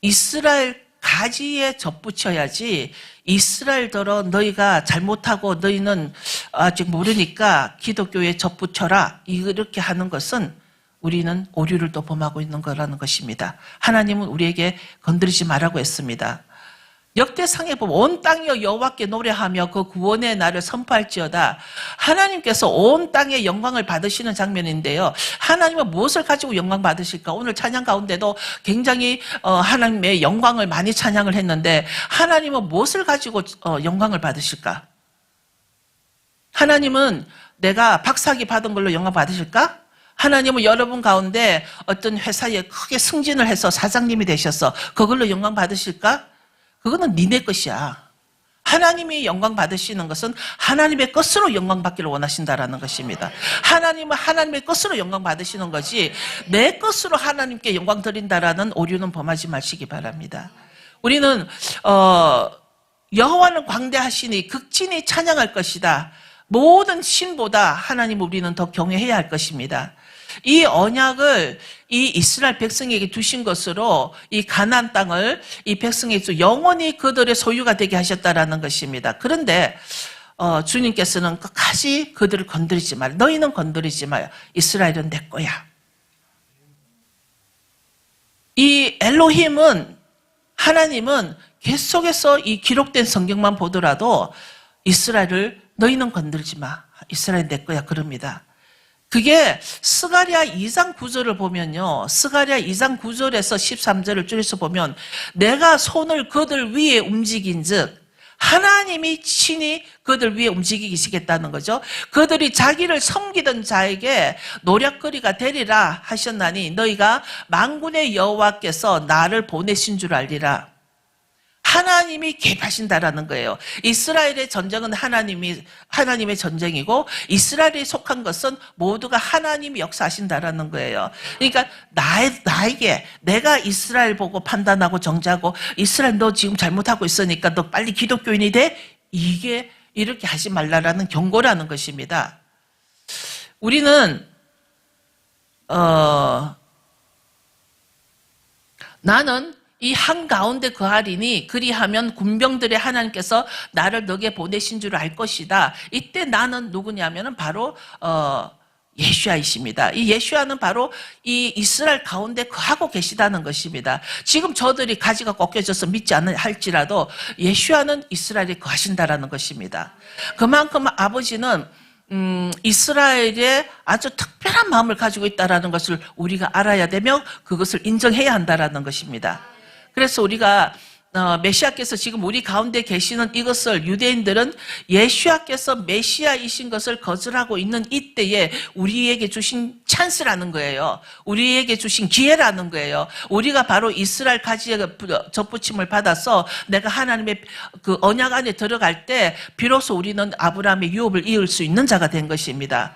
이스라엘 가지에 접붙여야지 이스라엘더러 너희가 잘못하고 너희는 아직 모르니까 기독교에 접붙여라 이렇게 하는 것은 우리는 오류를 또 범하고 있는 거라는 것입니다. 하나님은 우리에게 건드리지 말라고 했습니다. 역대상에 보면 온 땅이여 여호와께 노래하며 그 구원의 날을 선포할지어다. 하나님께서 온 땅의 영광을 받으시는 장면인데요. 하나님은 무엇을 가지고 영광 받으실까? 오늘 찬양 가운데도 굉장히 하나님의 영광을 많이 찬양을 했는데 하나님은 무엇을 가지고 영광을 받으실까? 하나님은 내가 박사학위 받은 걸로 영광 받으실까? 하나님은 여러분 가운데 어떤 회사에 크게 승진을 해서 사장님이 되셔서 그걸로 영광 받으실까? 그거는 니네 것이야. 하나님이 영광 받으시는 것은 하나님의 것으로 영광 받기를 원하신다라는 것입니다. 하나님은 하나님의 것으로 영광 받으시는 거지 내 것으로 하나님께 영광 드린다라는 오류는 범하지 마시기 바랍니다. 우리는 여호와는 광대하시니 극진히 찬양할 것이다. 모든 신보다 하나님을 우리는 더 경외해야 할 것입니다. 이 언약을 이 이스라엘 백성에게 두신 것으로 이 가나안 땅을 이 백성에게 영원히 그들의 소유가 되게 하셨다라는 것입니다. 그런데 주님께서는 끝까지 그들을 건드리지 마라. 너희는 건드리지 마요. 이스라엘은 내 거야. 이 엘로힘은, 하나님은 계속해서 이 기록된 성경만 보더라도 이스라엘을 너희는 건들지 마. 이스라엘 내 거야. 그럽니다. 그게 스가랴 2장 9절을 보면요. 스가랴 2장 9절에서 13절을 줄여서 보면 내가 손을 그들 위에 움직인 즉 하나님이 친히 그들 위에 움직이시겠다는 거죠. 그들이 자기를 섬기던 자에게 노략거리가 되리라 하셨나니 너희가 만군의 여호와께서 나를 보내신 줄 알리라. 하나님이 개입하신다라는 거예요. 이스라엘의 전쟁은 하나님의 전쟁이고 이스라엘에 속한 것은 모두가 하나님이 역사하신다라는 거예요. 그러니까 나에게 내가 이스라엘 보고 판단하고 정죄하고 이스라엘 너 지금 잘못하고 있으니까 너 빨리 기독교인이 돼? 이게 이렇게 하지 말라라는 경고라는 것입니다. 우리는 나는 이 한가운데 거하리니 그리하면 군병들의 하나님께서 나를 너게 보내신 줄 알 것이다. 이때 나는 누구냐면은 바로 예수야이십니다. 이 예수야는 바로 이 이스라엘 가운데 거하고 계시다는 것입니다. 지금 저들이 가지가 꺾여져서 믿지 않는 할지라도 예수야는 이스라엘에 거하신다라는 것입니다. 그만큼 아버지는 이스라엘에 아주 특별한 마음을 가지고 있다는 것을 우리가 알아야 되며 그것을 인정해야 한다는 것입니다. 그래서 우리가 메시아께서 지금 우리 가운데 계시는 이것을 유대인들은 예수야께서 메시아이신 것을 거절하고 있는 이때에 우리에게 주신 찬스라는 거예요. 우리에게 주신 기회라는 거예요. 우리가 바로 이스라엘 가지에 접붙임을 받아서 내가 하나님의 그 언약 안에 들어갈 때 비로소 우리는 아브라함의 유업을 이을 수 있는 자가 된 것입니다.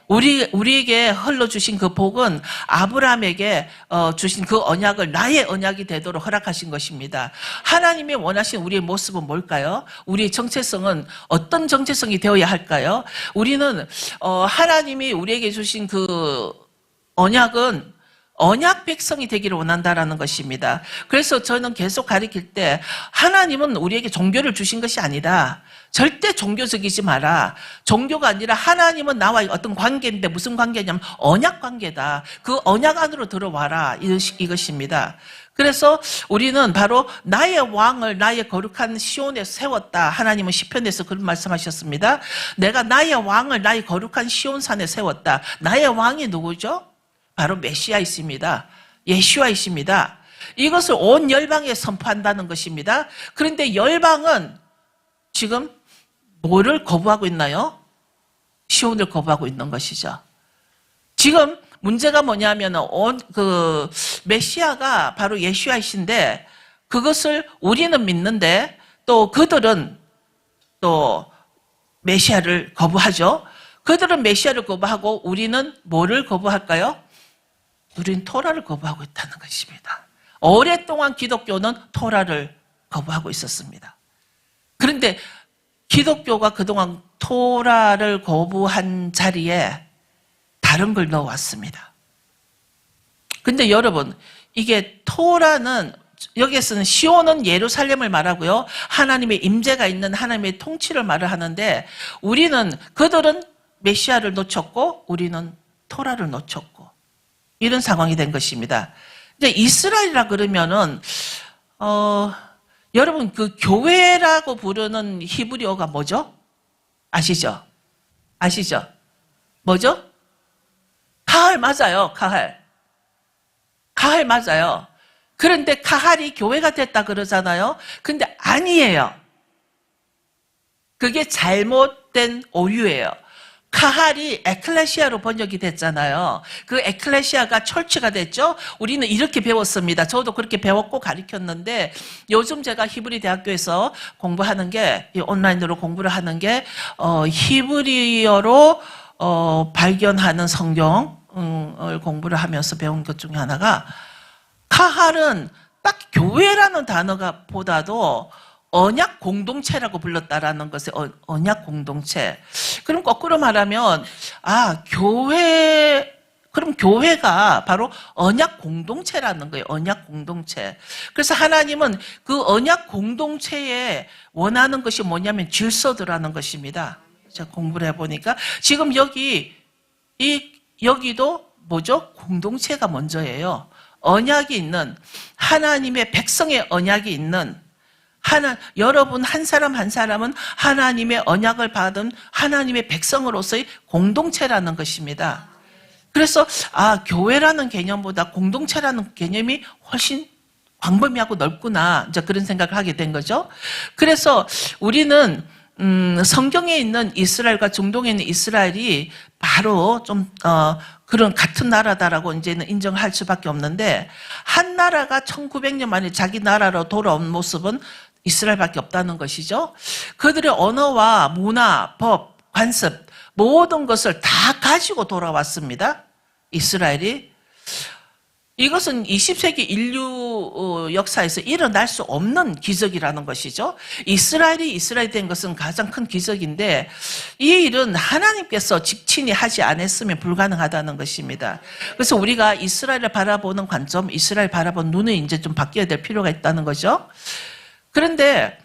우리에게 흘러주신 그 복은 아브라함에게 주신 그 언약을 나의 언약이 되도록 허락하신 것입니다. 하나님이 원하신 우리의 모습은 뭘까요? 우리의 정체성은 어떤 정체성이 되어야 할까요? 우리는 하나님이 우리에게 주신 그 언약은 언약 백성이 되기를 원한다라는 것입니다. 그래서 저는 계속 가르칠 때 하나님은 우리에게 종교를 주신 것이 아니다. 절대 종교적이지 마라. 종교가 아니라 하나님은 나와 어떤 관계인데 무슨 관계냐면 언약 관계다. 그 언약 안으로 들어와라. 이것입니다. 그래서 우리는 바로 나의 왕을 나의 거룩한 시온에 세웠다. 하나님은 시편에서 그런 말씀하셨습니다. 내가 나의 왕을 나의 거룩한 시온산에 세웠다. 나의 왕이 누구죠? 바로 메시아이십니다. 예수와이십니다. 이것을 온 열방에 선포한다는 것입니다. 그런데 열방은 지금 뭐를 거부하고 있나요? 시온을 거부하고 있는 것이죠. 지금 문제가 뭐냐면 메시아가 바로 예수와이신데 그것을 우리는 믿는데 또 그들은 또 메시아를 거부하죠. 그들은 메시아를 거부하고 우리는 뭐를 거부할까요? 우리는 토라를 거부하고 있다는 것입니다. 오랫동안 기독교는 토라를 거부하고 있었습니다. 그런데 기독교가 그동안 토라를 거부한 자리에 다른 걸 넣어왔습니다. 근데 여러분, 이게 토라는 여기에서는 시온은 예루살렘을 말하고요. 하나님의 임재가 있는 하나님의 통치를 말을 하는데 그들은 메시아를 놓쳤고 우리는 토라를 놓쳤고 이런 상황이 된 것입니다. 이제 이스라엘이라 그러면은 여러분 그 교회라고 부르는 히브리어가 뭐죠? 아시죠? 뭐죠? 카할 맞아요. 카할 맞아요. 그런데 카할이 교회가 됐다 그러잖아요. 근데 아니에요. 그게 잘못된 오류예요. 카할이 에클레시아로 번역이 됐잖아요. 그 에클레시아가 철치가 됐죠. 우리는 이렇게 배웠습니다. 저도 그렇게 배웠고 가르쳤는데 요즘 제가 히브리 대학교에서 공부하는 게 온라인으로 공부를 하는 게 히브리어로 발견하는 성경을 공부를 하면서 배운 것 중에 하나가 카할은 딱 교회라는 단어가 보다도 언약 공동체라고 불렀다라는 것의 언약 공동체. 그럼 거꾸로 말하면 그럼 교회가 바로 언약 공동체라는 거예요. 언약 공동체. 그래서 하나님은 그 언약 공동체에 원하는 것이 뭐냐면 질서더라는 것입니다. 제가 공부를 해보니까 지금 여기도 뭐죠? 공동체가 먼저예요. 언약이 있는, 하나님의 백성의 언약이 있는, 여러분 한 사람 한 사람은 하나님의 언약을 받은 하나님의 백성으로서의 공동체라는 것입니다. 그래서 교회라는 개념보다 공동체라는 개념이 훨씬 광범위하고 넓구나, 이제 그런 생각을 하게 된 거죠. 그래서 우리는 성경에 있는 이스라엘과 중동에 있는 이스라엘이 바로 좀 그런 같은 나라다라고 이제는 인정할 수밖에 없는데, 한 나라가 1900년 만에 자기 나라로 돌아온 모습은 이스라엘밖에 없다는 것이죠. 그들의 언어와 문화, 법, 관습 모든 것을 다 가지고 돌아왔습니다. 이스라엘이. 이것은 20세기 인류 역사에서 일어날 수 없는 기적이라는 것이죠. 이스라엘이 된 것은 가장 큰 기적인데, 이 일은 하나님께서 직친이 하지 않았으면 불가능하다는 것입니다. 그래서 우리가 이스라엘을 바라보는 관점, 이스라엘 바라보는 눈이 이제 좀 바뀌어야 될 필요가 있다는 거죠. 그런데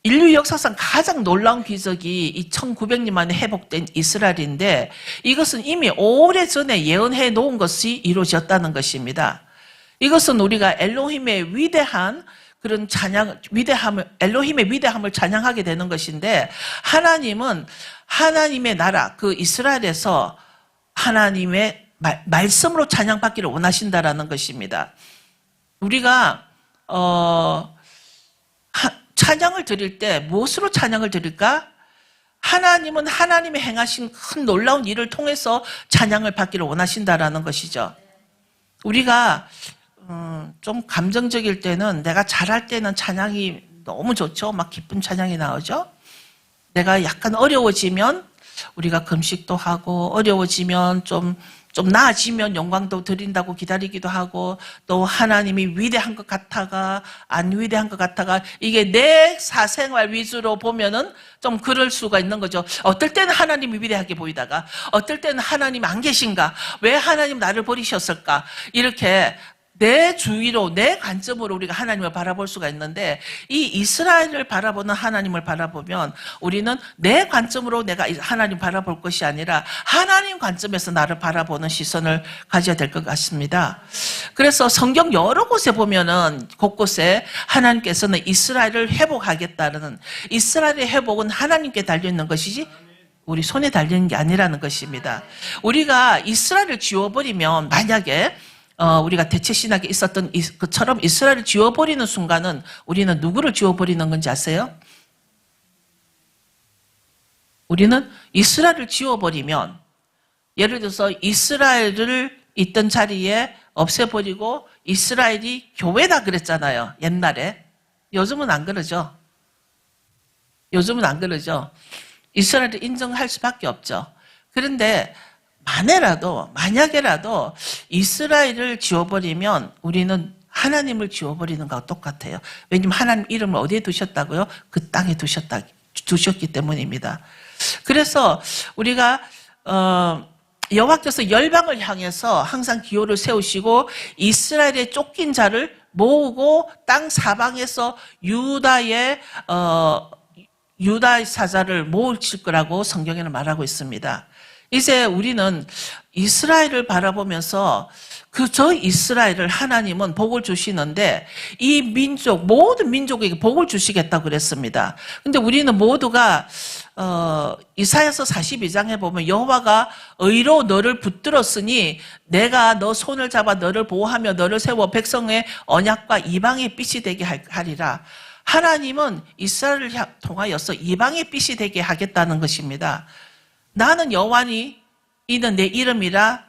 인류 역사상 가장 놀라운 기적이 이 1900년 만에 회복된 이스라엘인데, 이것은 이미 오래전에 예언해 놓은 것이 이루어졌다는 것입니다. 이것은 우리가 엘로힘의 위대한 그런 엘로힘의 위대함을 찬양하게 되는 것인데, 하나님은 하나님의 나라, 그 이스라엘에서 하나님의 말씀으로 찬양받기를 원하신다라는 것입니다. 우리가 찬양을 드릴 때 무엇으로 찬양을 드릴까? 하나님은 하나님의 행하신 큰 놀라운 일을 통해서 찬양을 받기를 원하신다라는 것이죠. 우리가 좀 감정적일 때는, 내가 잘할 때는 찬양이 너무 좋죠. 막 기쁜 찬양이 나오죠. 내가 약간 어려워지면 우리가 금식도 하고, 어려워지면 좀 나아지면 영광도 드린다고 기다리기도 하고, 또 하나님이 위대한 것 같다가 안 위대한 것 같다가, 이게 내 사생활 위주로 보면은 좀 그럴 수가 있는 거죠. 어떨 때는 하나님이 위대하게 보이다가, 어떨 때는 하나님 안 계신가? 왜 하나님 나를 버리셨을까? 이렇게 내 주위로, 내 관점으로 우리가 하나님을 바라볼 수가 있는데, 이 이스라엘을 바라보는 하나님을 바라보면 우리는 내 관점으로 내가 하나님 바라볼 것이 아니라 하나님 관점에서 나를 바라보는 시선을 가져야 될 것 같습니다. 그래서 성경 여러 곳에 보면은 곳곳에 하나님께서는 이스라엘을 회복하겠다는, 이스라엘의 회복은 하나님께 달려있는 것이지 우리 손에 달려있는 게 아니라는 것입니다. 우리가 이스라엘을 지워버리면, 만약에 우리가 대체신학에 있었던 그처럼 이스라엘을 지워버리는 순간은 우리는 누구를 지워버리는 건지 아세요? 우리는 이스라엘을 지워버리면, 예를 들어서 이스라엘을 있던 자리에 없애버리고 이스라엘이 교회다 그랬잖아요, 옛날에. 요즘은 안 그러죠. 요즘은 안 그러죠. 이스라엘을 인정할 수밖에 없죠. 그런데 만약에라도 이스라엘을 지워버리면 우리는 하나님을 지워버리는 거와 똑같아요. 왜냐하면 하나님 이름을 어디에 두셨다고요? 그 땅에 두셨기 때문입니다. 그래서 우리가 여호와께서 열방을 향해서 항상 기호를 세우시고, 이스라엘의 쫓긴 자를 모으고 땅 사방에서 유다의 사자를 모으실 거라고 성경에는 말하고 있습니다. 이제 우리는 이스라엘을 바라보면서 저 이스라엘을 하나님은 복을 주시는데, 이 민족, 모든 민족에게 복을 주시겠다고 그랬습니다. 근데 우리는 모두가 이사야서 42장에 보면, 여호와가 의로 너를 붙들었으니 내가 너 손을 잡아 너를 보호하며 너를 세워 백성의 언약과 이방의 빛이 되게 하리라. 하나님은 이스라엘을 통하여서 이방의 빛이 되게 하겠다는 것입니다. 나는 여호와니 이는 내 이름이라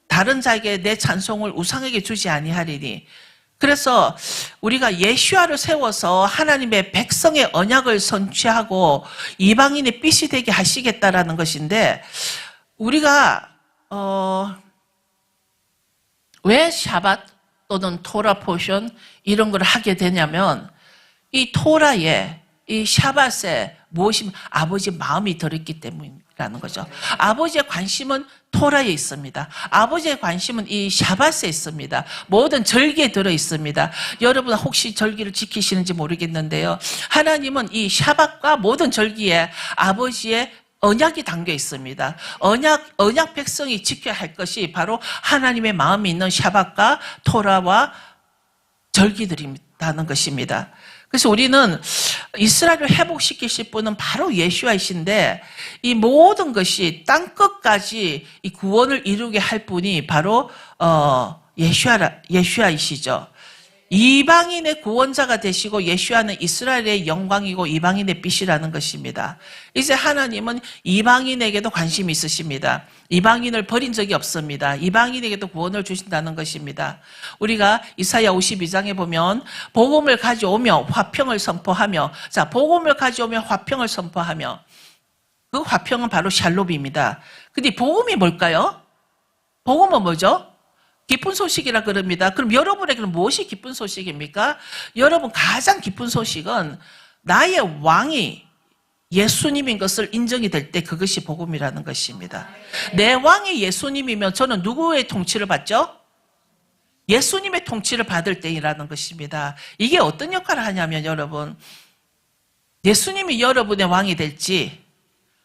다른 자에게 내 찬송을 우상에게 주지 아니하리니. 그래서 우리가 예수아를 세워서 하나님의 백성의 언약을 선취하고 이방인의 빛이 되게 하시겠다라는 것인데, 우리가 왜 샤밧 또는 토라 포션 이런 걸 하게 되냐면, 이 토라에 이 샤밧에 무엇이 아버지 마음이 들었기 때문이라는 거죠. 아버지의 관심은 토라에 있습니다. 아버지의 관심은 이 샤밧에 있습니다. 모든 절기에 들어 있습니다. 여러분 혹시 절기를 지키시는지 모르겠는데요. 하나님은 이 샤밧과 모든 절기에 아버지의 언약이 담겨 있습니다. 언약 백성이 지켜야 할 것이 바로 하나님의 마음이 있는 샤밧과 토라와 절기들이라는 것입니다. 그래서 우리는 이스라엘을 회복시키실 분은 바로 예수아이신데 이 모든 것이 땅끝까지 이 구원을 이루게 할 분이 바로 예수아이시죠. 이방인의 구원자가 되시고 예수아는 이스라엘의 영광이고 이방인의 빛이라는 것입니다. 이제 하나님은 이방인에게도 관심이 있으십니다. 이방인을 버린 적이 없습니다. 이방인에게도 구원을 주신다는 것입니다. 우리가 이사야 52장에 보면 복음을 가져오며 화평을 선포하며, 자, 복음을 가져오며 화평을 선포하며, 그 화평은 바로 샬롬입니다. 근데 복음이 뭘까요? 복음은 뭐죠? 기쁜 소식이라 그럽니다. 그럼 여러분에게는 무엇이 기쁜 소식입니까? 여러분 가장 기쁜 소식은 나의 왕이 예수님인 것을 인정이 될 때 그것이 복음이라는 것입니다. 내 왕이 예수님이면 저는 누구의 통치를 받죠? 예수님의 통치를 받을 때이라는 것입니다. 이게 어떤 역할을 하냐면 여러분, 예수님이 여러분의 왕이 될지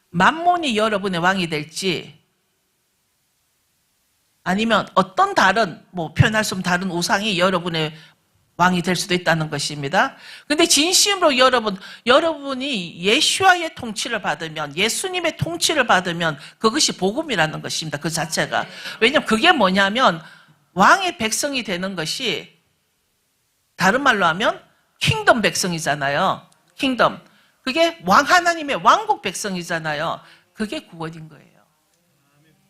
만몬이 여러분의 왕이 될지 아니면 어떤 다른 표현할 수 없는 다른 우상이 여러분의 왕이 될 수도 있다는 것입니다. 근데 진심으로 여러분이 예수와의 통치를 받으면, 예수님의 통치를 받으면 그것이 복음이라는 것입니다. 그 자체가. 왜냐하면 그게 뭐냐면 왕의 백성이 되는 것이 다른 말로 하면 킹덤 백성이잖아요. 킹덤. 그게 하나님의 왕국 백성이잖아요. 그게 구원인 거예요.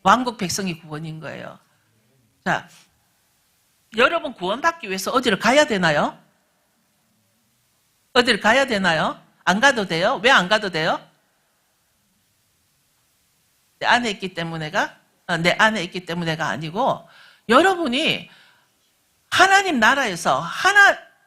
왕국 백성이 구원인 거예요. 자, 여러분 구원받기 위해서 어디를 가야 되나요? 어디를 가야 되나요? 안 가도 돼요? 왜 안 가도 돼요? 내 안에 있기 때문에가 아니고 여러분이 하나님 나라에서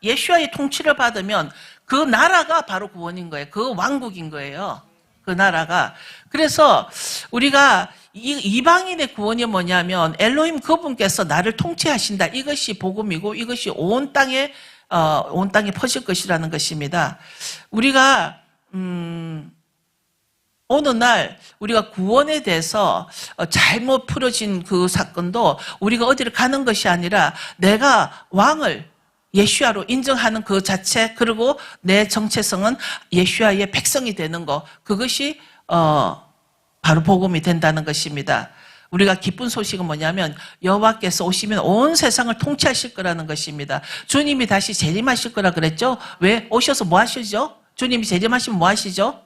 예수와의 통치를 받으면 그 나라가 바로 구원인 거예요. 그 왕국인 거예요. 그 나라가. 그래서 우리가 이방인의 구원이 뭐냐면 엘로힘 그분께서 나를 통치하신다. 이것이 복음이고 이것이 온 땅에 퍼질 것이라는 것입니다. 우리가 어느 날 우리가 구원에 대해서 잘못 풀어진 그 사건도 우리가 어디를 가는 것이 아니라 내가 왕을 예수아로 인정하는 그 자체, 그리고 내 정체성은 예수아의 백성이 되는 것, 그것이 바로 복음이 된다는 것입니다. 우리가 기쁜 소식은 뭐냐면 여호와께서 오시면 온 세상을 통치하실 거라는 것입니다. 주님이 다시 재림하실 거라 그랬죠? 왜? 오셔서 뭐 하시죠? 주님이 재림하시면 뭐 하시죠?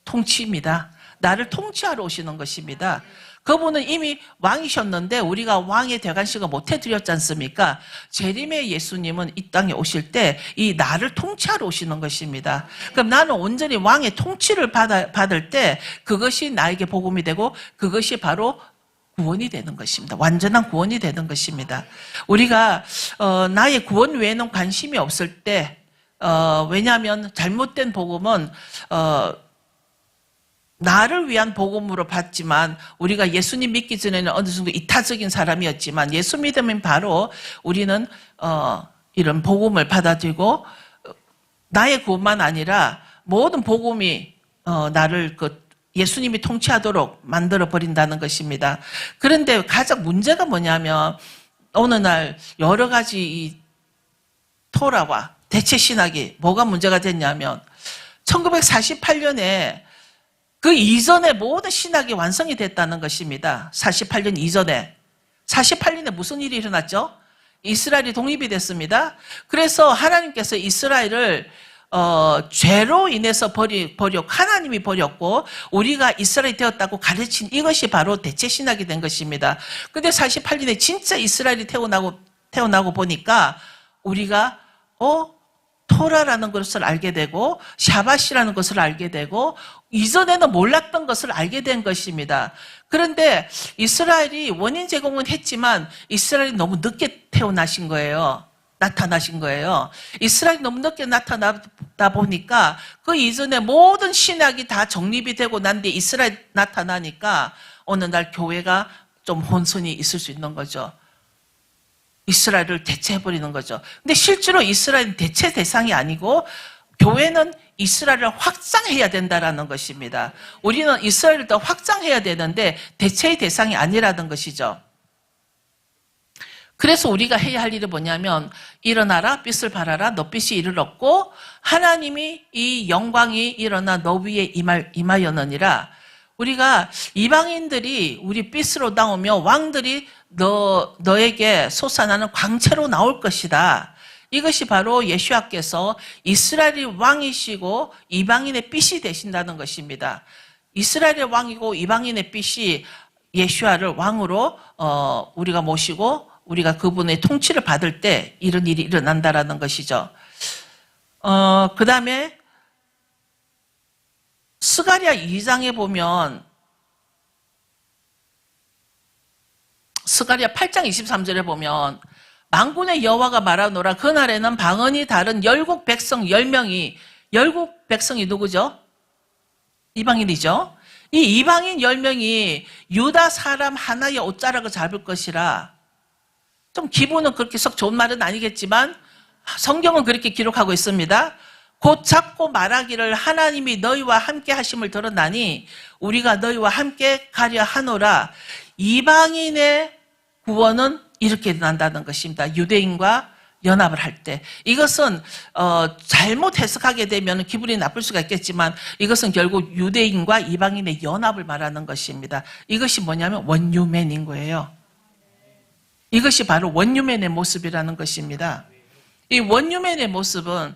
통치입니다. 나를 통치하러 오시는 것입니다. 그분은 이미 왕이셨는데 우리가 왕의 대관식을 못 해드렸지 않습니까? 재림의 예수님은 이 땅에 오실 때 이 나를 통치하러 오시는 것입니다. 그럼 나는 온전히 왕의 통치를 받을 때 그것이 나에게 복음이 되고 그것이 바로 구원이 되는 것입니다. 완전한 구원이 되는 것입니다. 우리가 나의 구원 외에는 관심이 없을 때 왜냐하면 잘못된 복음은 나를 위한 복음으로 받지만 우리가 예수님 믿기 전에는 어느 정도 이타적인 사람이었지만 예수 믿으면 바로 우리는 이런 복음을 받아들이고 나의 구원만 아니라 모든 복음이 나를 예수님이 통치하도록 만들어 버린다는 것입니다. 그런데 가장 문제가 뭐냐면 어느 날 여러 가지 이 토라와 대체 신학이 뭐가 문제가 됐냐면 1948년에 그 이전에 모든 신학이 완성이 됐다는 것입니다. 48년 이전에. 48년에 무슨 일이 일어났죠? 이스라엘이 독립이 됐습니다. 그래서 하나님께서 이스라엘을 죄로 인해서 하나님이 버렸고 우리가 이스라엘이 되었다고 가르친 이것이 바로 대체 신학이 된 것입니다. 근데 48년에 진짜 이스라엘이 태어나고 보니까 우리가 토라라는 것을 알게 되고 샤밧이라는 것을 알게 되고 이전에는 몰랐던 것을 알게 된 것입니다. 그런데 이스라엘이 원인 제공은 했지만 이스라엘이 너무 늦게 태어나신 거예요. 나타나신 거예요. 이스라엘이 너무 늦게 나타나다 보니까 그 이전에 모든 신학이 다 정립이 되고 난 뒤에 이스라엘 나타나니까 어느 날 교회가 좀 혼선이 있을 수 있는 거죠. 이스라엘을 대체해버리는 거죠. 근데 실제로 이스라엘은 대체 대상이 아니고 교회는 이스라엘을 확장해야 된다라는 것입니다. 우리는 이스라엘을 더 확장해야 되는데 대체의 대상이 아니라는 것이죠. 그래서 우리가 해야 할 일이 뭐냐면 일어나라 빛을 발하라 너 빛이 이를 얻고 하나님이 이 영광이 일어나 너 위에 임하였느니라. 우리가 이방인들이 우리 빛으로 나오며 왕들이 너에게 솟아나는 광채로 나올 것이다. 이것이 바로 예수와께서 이스라엘의 왕이시고 이방인의 빛이 되신다는 것입니다. 이스라엘의 왕이고 이방인의 빛이 예수와를 왕으로 우리가 모시고 우리가 그분의 통치를 받을 때 이런 일이 일어난다라는 것이죠. 그 다음에 스가랴 2장에 보면 스가랴 8장 23절에 보면 만군의 여호와가 말하노라 그날에는 방언이 다른 열국 백성 10명이 열국 백성이 누구죠? 이방인이죠. 이 이방인 10명이 유다 사람 하나의 옷자락을 잡을 것이라. 좀 기분은 그렇게 썩 좋은 말은 아니겠지만 성경은 그렇게 기록하고 있습니다. 곧 잡고 말하기를 하나님이 너희와 함께 하심을 들었나니 우리가 너희와 함께 가려 하노라. 이방인의 구원은 이렇게 일어난다는 것입니다. 유대인과 연합을 할 때. 이것은 잘못 해석하게 되면 기분이 나쁠 수가 있겠지만 이것은 결국 유대인과 이방인의 연합을 말하는 것입니다. 이것이 뭐냐면 원유맨인 거예요. 이것이 바로 원유맨의 모습이라는 것입니다. 이 원유맨의 모습은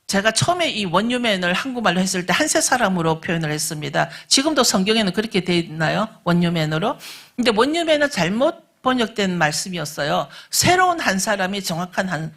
제가 처음에 이 원유맨을 한국말로 했을 때 한세 사람으로 표현을 했습니다. 지금도 성경에는 그렇게 되어 있나요? 원유맨으로. 근데 원유맨은 잘못 번역된 말씀이었어요. 새로운 한 사람이 정확한 한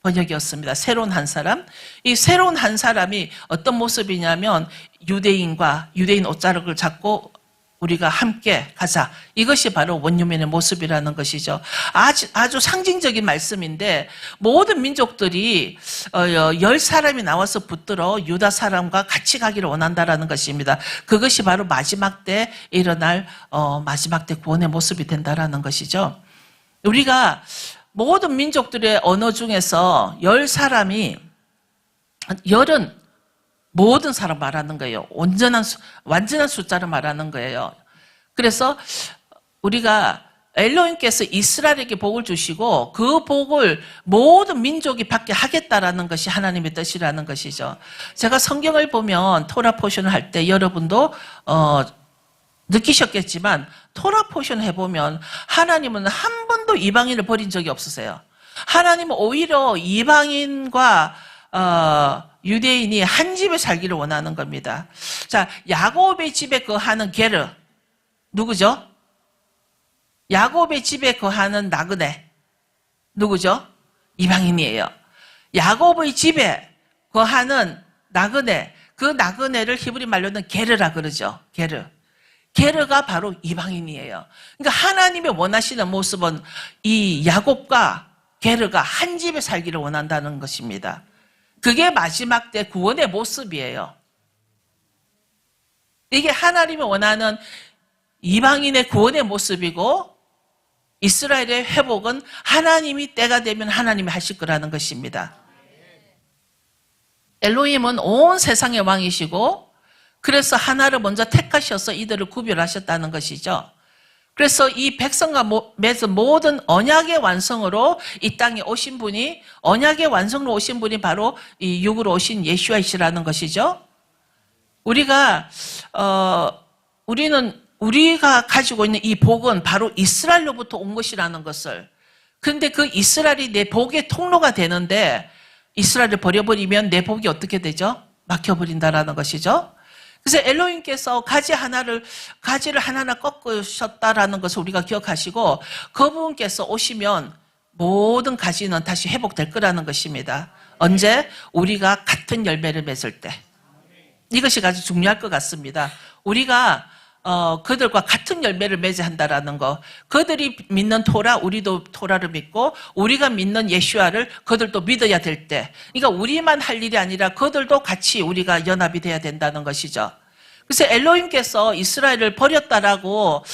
번역이었습니다. 새로운 한 사람. 이 새로운 한 사람이 어떤 모습이냐면 유대인 옷자락을 잡고 우리가 함께 가자. 이것이 바로 원유맨의 모습이라는 것이죠. 아주 상징적인 말씀인데 모든 민족들이 10사람이 나와서 붙들어 유다 사람과 같이 가기를 원한다라는 것입니다. 그것이 바로 마지막 때 일어날 마지막 때 구원의 모습이 된다라는 것이죠. 우리가 모든 민족들의 언어 중에서 10사람이 열은 모든 사람 말하는 거예요. 완전한 숫자를 말하는 거예요. 그래서 우리가 엘로힘께서 이스라엘에게 복을 주시고 그 복을 모든 민족이 받게 하겠다라는 것이 하나님의 뜻이라는 것이죠. 제가 성경을 보면 토라 포션을 할 때 여러분도 느끼셨겠지만 토라 포션 해보면 하나님은 한 번도 이방인을 버린 적이 없으세요. 하나님은 오히려 이방인과 유대인이 한 집에 살기를 원하는 겁니다. 자, 야곱의 집에 거하는 게르 누구죠? 야곱의 집에 거하는 나그네 누구죠? 이방인이에요. 야곱의 집에 거하는 나그네, 그 나그네를 히브리 말로는 게르라 그러죠. 게르가 바로 이방인이에요. 그러니까 하나님이 원하시는 모습은 이 야곱과 게르가 한 집에 살기를 원한다는 것입니다. 그게 마지막 때 구원의 모습이에요. 이게 하나님이 원하는 이방인의 구원의 모습이고 이스라엘의 회복은 하나님이 때가 되면 하나님이 하실 거라는 것입니다. 엘로힘은 온 세상의 왕이시고 그래서 하나를 먼저 택하셔서 이들을 구별하셨다는 것이죠. 그래서 이 백성과 맺은 모든 언약의 완성으로 이 땅에 오신 분이, 언약의 완성으로 오신 분이 바로 이 육으로 오신 예수와이시라는 것이죠. 우리가 가지고 있는 이 복은 바로 이스라엘로부터 온 것이라는 것을. 그런데 그 이스라엘이 내 복의 통로가 되는데 이스라엘을 버려버리면 내 복이 어떻게 되죠? 막혀버린다라는 것이죠. 그래서 엘로힘께서 가지를 하나하나 꺾으셨다라는 것을 우리가 기억하시고 그분께서 오시면 모든 가지는 다시 회복될 거라는 것입니다. 언제? 우리가 같은 열매를 맺을 때. 이것이 아주 중요할 것 같습니다. 우리가 그들과 같은 열매를 맺어야 한다라는 거. 그들이 믿는 토라, 우리도 토라를 믿고 우리가 믿는 예수아를 그들도 믿어야 될 때. 그러니까 우리만 할 일이 아니라 그들도 같이 우리가 연합이 돼야 된다는 것이죠. 그래서 엘로힘께서 이스라엘을 버렸다라고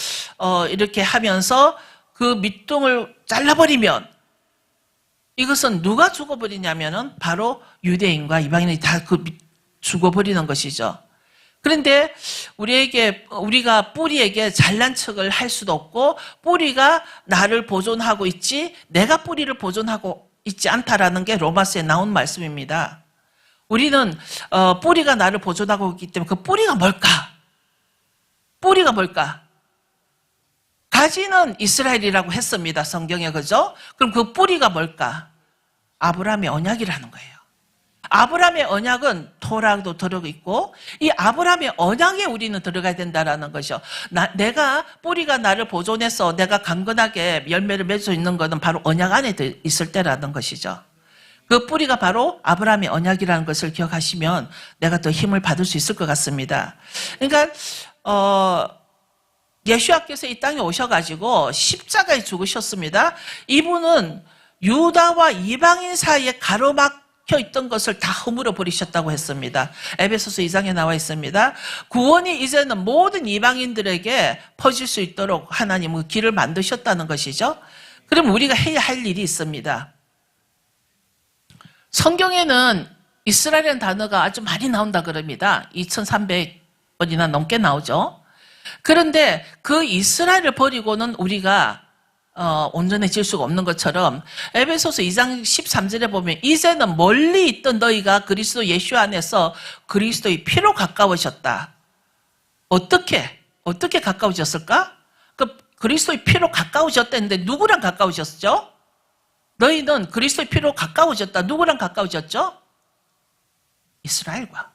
이렇게 하면서 그 밑둥을 잘라버리면 이것은 누가 죽어버리냐면은 바로 유대인과 이방인이 다 죽어버리는 것이죠. 그런데 우리가 뿌리에게 잘난 척을 할 수도 없고 뿌리가 나를 보존하고 있지 내가 뿌리를 보존하고 있지 않다라는 게 로마서에 나온 말씀입니다. 우리는 뿌리가 나를 보존하고 있기 때문에 그 뿌리가 뭘까? 뿌리가 뭘까? 가지는 이스라엘이라고 했습니다. 성경에 그죠? 그럼 그 뿌리가 뭘까? 아브라함의 언약이라는 거예요. 아브라함의 언약은 토라도 들어가 있고 이 아브라함의 언약에 우리는 들어가야 된다라는 것이죠. 내가 뿌리가 나를 보존해서 내가 강건하게 열매를 맺을 수 있는 것은 바로 언약 안에 있을 때라는 것이죠. 그 뿌리가 바로 아브라함의 언약이라는 것을 기억하시면 내가 더 힘을 받을 수 있을 것 같습니다. 그러니까 예수님께서 이 땅에 오셔가지고 십자가에 죽으셨습니다. 이분은 유다와 이방인 사이에 가로막혀 있던 것을 다 허물어 버리셨다고 했습니다. 에베소서 2장에 나와 있습니다. 구원이 이제는 모든 이방인들에게 퍼질 수 있도록 하나님은 길을 만드셨다는 것이죠. 그럼 우리가 해야 할 일이 있습니다. 성경에는 이스라엘이라는 단어가 아주 많이 나온다 그럽니다. 2300번이나 넘게 나오죠. 그런데 그 이스라엘을 버리고는 우리가 온전해질 수가 없는 것처럼 에베소서 2장 13절에 보면 이제는 멀리 있던 너희가 그리스도 예수 안에서 그리스도의 피로 가까워졌다. 어떻게 가까워졌을까? 그리스도의 피로 가까워졌다는데 누구랑 가까워졌죠? 너희는 그리스도의 피로 가까워졌다. 누구랑 가까워졌죠? 이스라엘과.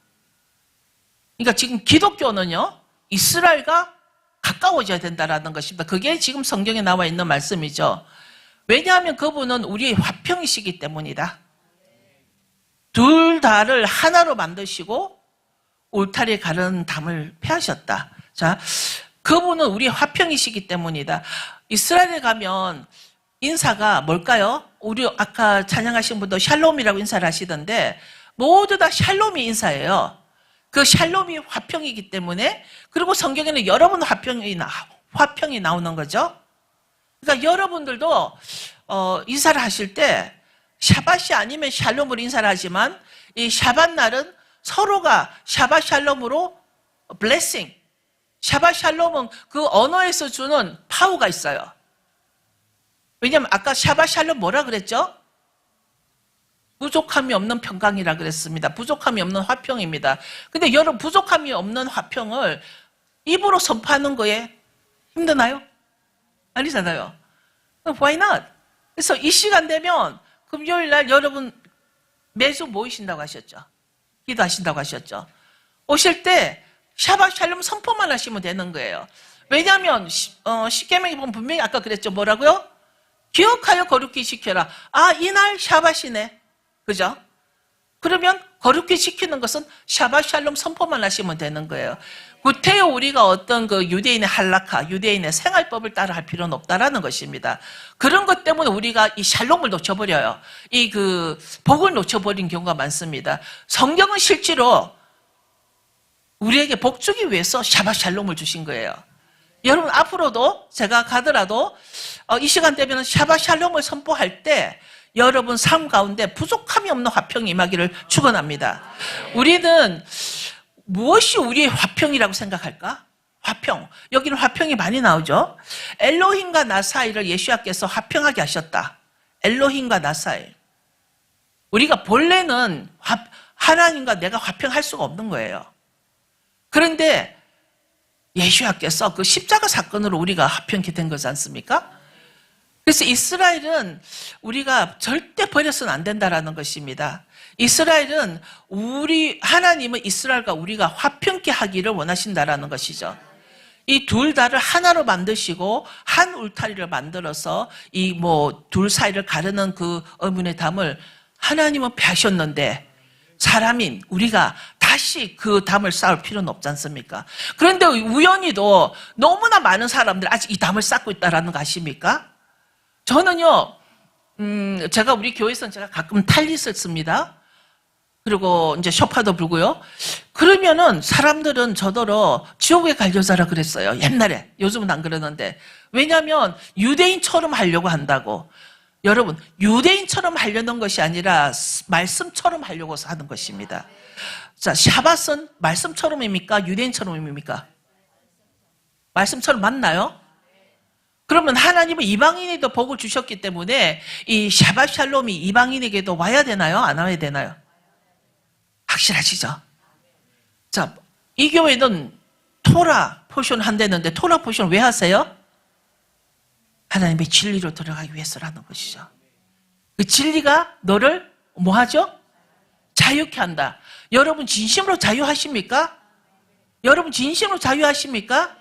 그러니까 지금 기독교는요, 이스라엘과 가까워져야 된다라는 것입니다. 그게 지금 성경에 나와 있는 말씀이죠. 왜냐하면 그분은 우리의 화평이시기 때문이다. 둘 다를 하나로 만드시고 울타리에 가른 담을 패하셨다. 자, 그분은 우리의 화평이시기 때문이다. 이스라엘에 가면 인사가 뭘까요? 우리 아까 찬양하신 분도 샬롬이라고 인사를 하시던데 모두 다 샬롬이 인사예요. 그 샬롬이 화평이기 때문에 그리고 성경에는 여러 번 화평이 나오는 거죠. 그러니까 여러분들도 인사를 하실 때 샤밧이 아니면 샬롬으로 인사를 하지만 이 샤밧 날은 서로가 샤밧 샬롬으로 블레싱. 샤밧 샬롬은 그 언어에서 주는 파워가 있어요. 왜냐하면 아까 샤밧 샬롬 뭐라 그랬죠? 부족함이 없는 평강이라 그랬습니다. 부족함이 없는 화평입니다. 근데 여러분 부족함이 없는 화평을 입으로 선포하는 거에 힘드나요? 아니잖아요. Why not? 그래서 이 시간 되면 금요일 날 여러분 매주 모이신다고 하셨죠. 기도하신다고 하셨죠. 오실 때 샤밧 샬롬 선포만 하시면 되는 거예요. 왜냐하면 십계명에 보면 분명히 아까 그랬죠. 뭐라고요? 기억하여 거룩히 지켜라. 아, 이날 샤밧이네. 그죠? 그러면 거룩히 지키는 것은 샤밧 샬롬 선포만 하시면 되는 거예요. 구태여 우리가 어떤 그 유대인의 할라카, 유대인의 생활법을 따라 할 필요는 없다라는 것입니다. 그런 것 때문에 우리가 이 샬롬을 놓쳐버려요. 이 그 복을 놓쳐버린 경우가 많습니다. 성경은 실제로 우리에게 복 주기 위해서 샤밧 샬롬을 주신 거예요. 여러분 앞으로도 제가 가더라도 이 시간 되면 샤밧 샬롬을 선포할 때 여러분 삶 가운데 부족함이 없는 화평이 임하기를 축원합니다. 우리는 무엇이 우리의 화평이라고 생각할까? 화평. 여기는 화평이 많이 나오죠. 엘로힘과 나 사이를 예수님께서 화평하게 하셨다. 엘로힘과 나 사이. 우리가 본래는 하나님과 내가 화평할 수가 없는 거예요. 그런데 예수님께서 그 십자가 사건으로 우리가 화평케 된 거지 않습니까? 그래서 이스라엘은 우리가 절대 버려서는 안 된다라는 것입니다. 이스라엘은 하나님은 이스라엘과 우리가 화평케 하기를 원하신다라는 것이죠. 이 둘 다를 하나로 만드시고 한 울타리를 만들어서 이 둘 사이를 가르는 그 의문의 담을 하나님은 펴셨는데 사람인 우리가 다 다시 그 담을 쌓을 필요는 없지 않습니까? 그런데 우연히도 너무나 많은 사람들이 아직 이 담을 쌓고 있다는 거 아십니까? 저는요, 제가 우리 교회에서는 제가 가끔 탈릿을 씁니다. 그리고 이제 쇼파도 불고요. 그러면은 사람들은 저더러 지옥의 관료자라 그랬어요. 옛날에. 요즘은 안 그러는데. 왜냐하면 유대인처럼 하려고 한다고. 여러분, 유대인처럼 하려는 것이 아니라 말씀처럼 하려고 하는 것입니다. 자, 샤밧은 말씀처럼입니까? 유대인처럼입니까? 말씀처럼 맞나요? 그러면 하나님은 이방인에도 복을 주셨기 때문에 이 샤밧 샬롬이 이방인에게도 와야 되나요? 안 와야 되나요? 확실하시죠? 자, 이 교회는 토라 포션 한다는데 토라 포션 왜 하세요? 하나님의 진리로 들어가기 위해서라는 것이죠. 그 진리가 너를 뭐 하죠? 자유케 한다. 여러분 진심으로 자유하십니까? 여러분 진심으로 자유하십니까?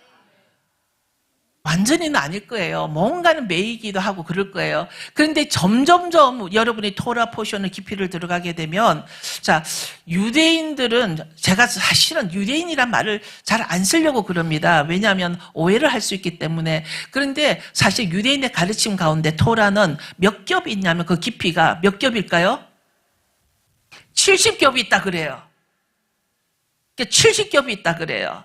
완전히는 아닐 거예요. 뭔가는 매이기도 하고 그럴 거예요. 그런데 점점점 여러분이 토라 포션의 깊이를 들어가게 되면, 자, 유대인들은 제가 사실은 유대인이란 말을 잘 안 쓰려고 그럽니다. 왜냐하면 오해를 할 수 있기 때문에. 그런데 사실 유대인의 가르침 가운데 토라는 몇 겹이 있냐면 그 깊이가 몇 겹일까요? 70겹이 있다 그래요. 70겹이 있다 그래요.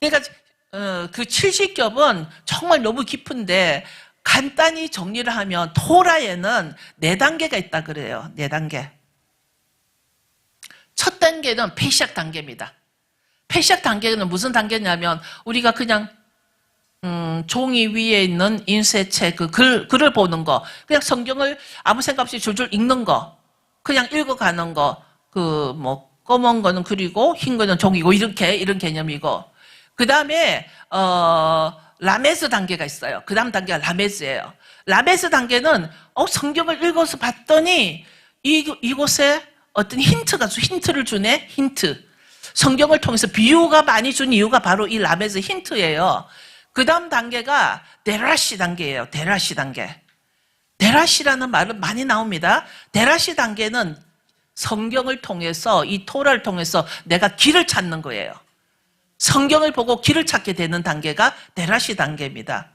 그러니까 그 70겹은 정말 너무 깊은데 간단히 정리를 하면 토라에는 4단계가 있다 그래요. 4단계. 첫 단계는 페시악 단계입니다. 페시악 단계는 무슨 단계냐면 우리가 그냥 종이 위에 있는 인쇄체 그 글을 보는 거, 그냥 성경을 아무 생각 없이 줄줄 읽는 거, 그냥 읽어가는 거, 그 뭐 검은 거는 글이고 흰 거는 종이고 이런 개념이고, 그 다음에 라메스 단계가 있어요. 그 다음 단계가 라메스예요. 라메스 단계는 성경을 읽어서 봤더니 이곳에 어떤 힌트를 주네. 힌트. 성경을 통해서 비유가 많이 준 이유가 바로 이 라메스 힌트예요. 그 다음 단계가 데라시 단계예요. 데라시 단계. 데라시라는 말은 많이 나옵니다. 데라시 단계는 성경을 통해서, 이 토라를 통해서 내가 길을 찾는 거예요. 성경을 보고 길을 찾게 되는 단계가 데라시 단계입니다.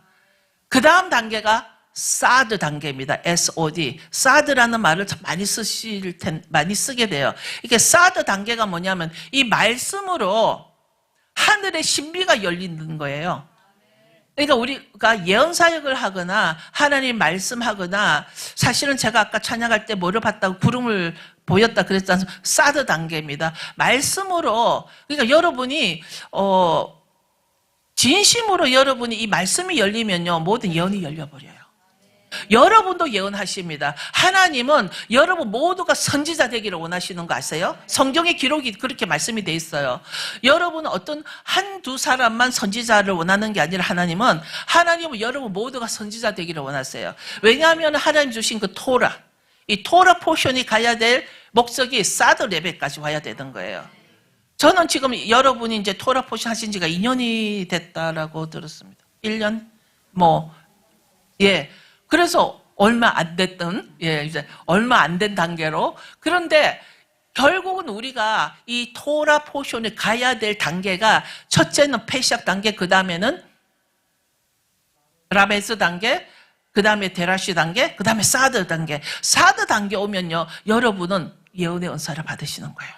그 다음 단계가 사드 단계입니다. SOD. 사드라는 말을 참 많이 쓰게 돼요. 이게 사드 단계가 뭐냐면 이 말씀으로 하늘의 신비가 열리는 거예요. 그러니까 우리가 예언사역을 하거나 하나님 말씀하거나, 사실은 제가 아까 찬양할 때 뭐를 봤다고 구름을 보였다 그랬잖아요. 사드 단계입니다. 말씀으로, 그러니까 여러분이 진심으로 여러분이 이 말씀이 열리면요, 모든 예언이 열려버려요. 여러분도 예언하십니다. 하나님은 여러분 모두가 선지자 되기를 원하시는 거 아세요? 성경의 기록이 그렇게 말씀이 돼 있어요. 여러분은 어떤 한두 사람만 선지자를 원하는 게 아니라 하나님은 여러분 모두가 선지자 되기를 원하세요. 왜냐하면 하나님 주신 그 토라, 이 토라 포션이 가야 될 목적이 사드 레벨까지 와야 되는 거예요. 저는 지금 여러분이 이제 토라 포션 하신 지가 2년이 됐다라고 들었습니다. 1년? 그래서 얼마 안 됐던, 이제 얼마 안 된 단계로. 그런데 결국은 우리가 이 토라 포션에 가야 될 단계가, 첫째는 페시악 단계, 그 다음에는 라메스 단계, 그 다음에 데라시 단계, 그 다음에 사드 단계. 사드 단계 오면요, 여러분은 예언의 은사를 받으시는 거예요.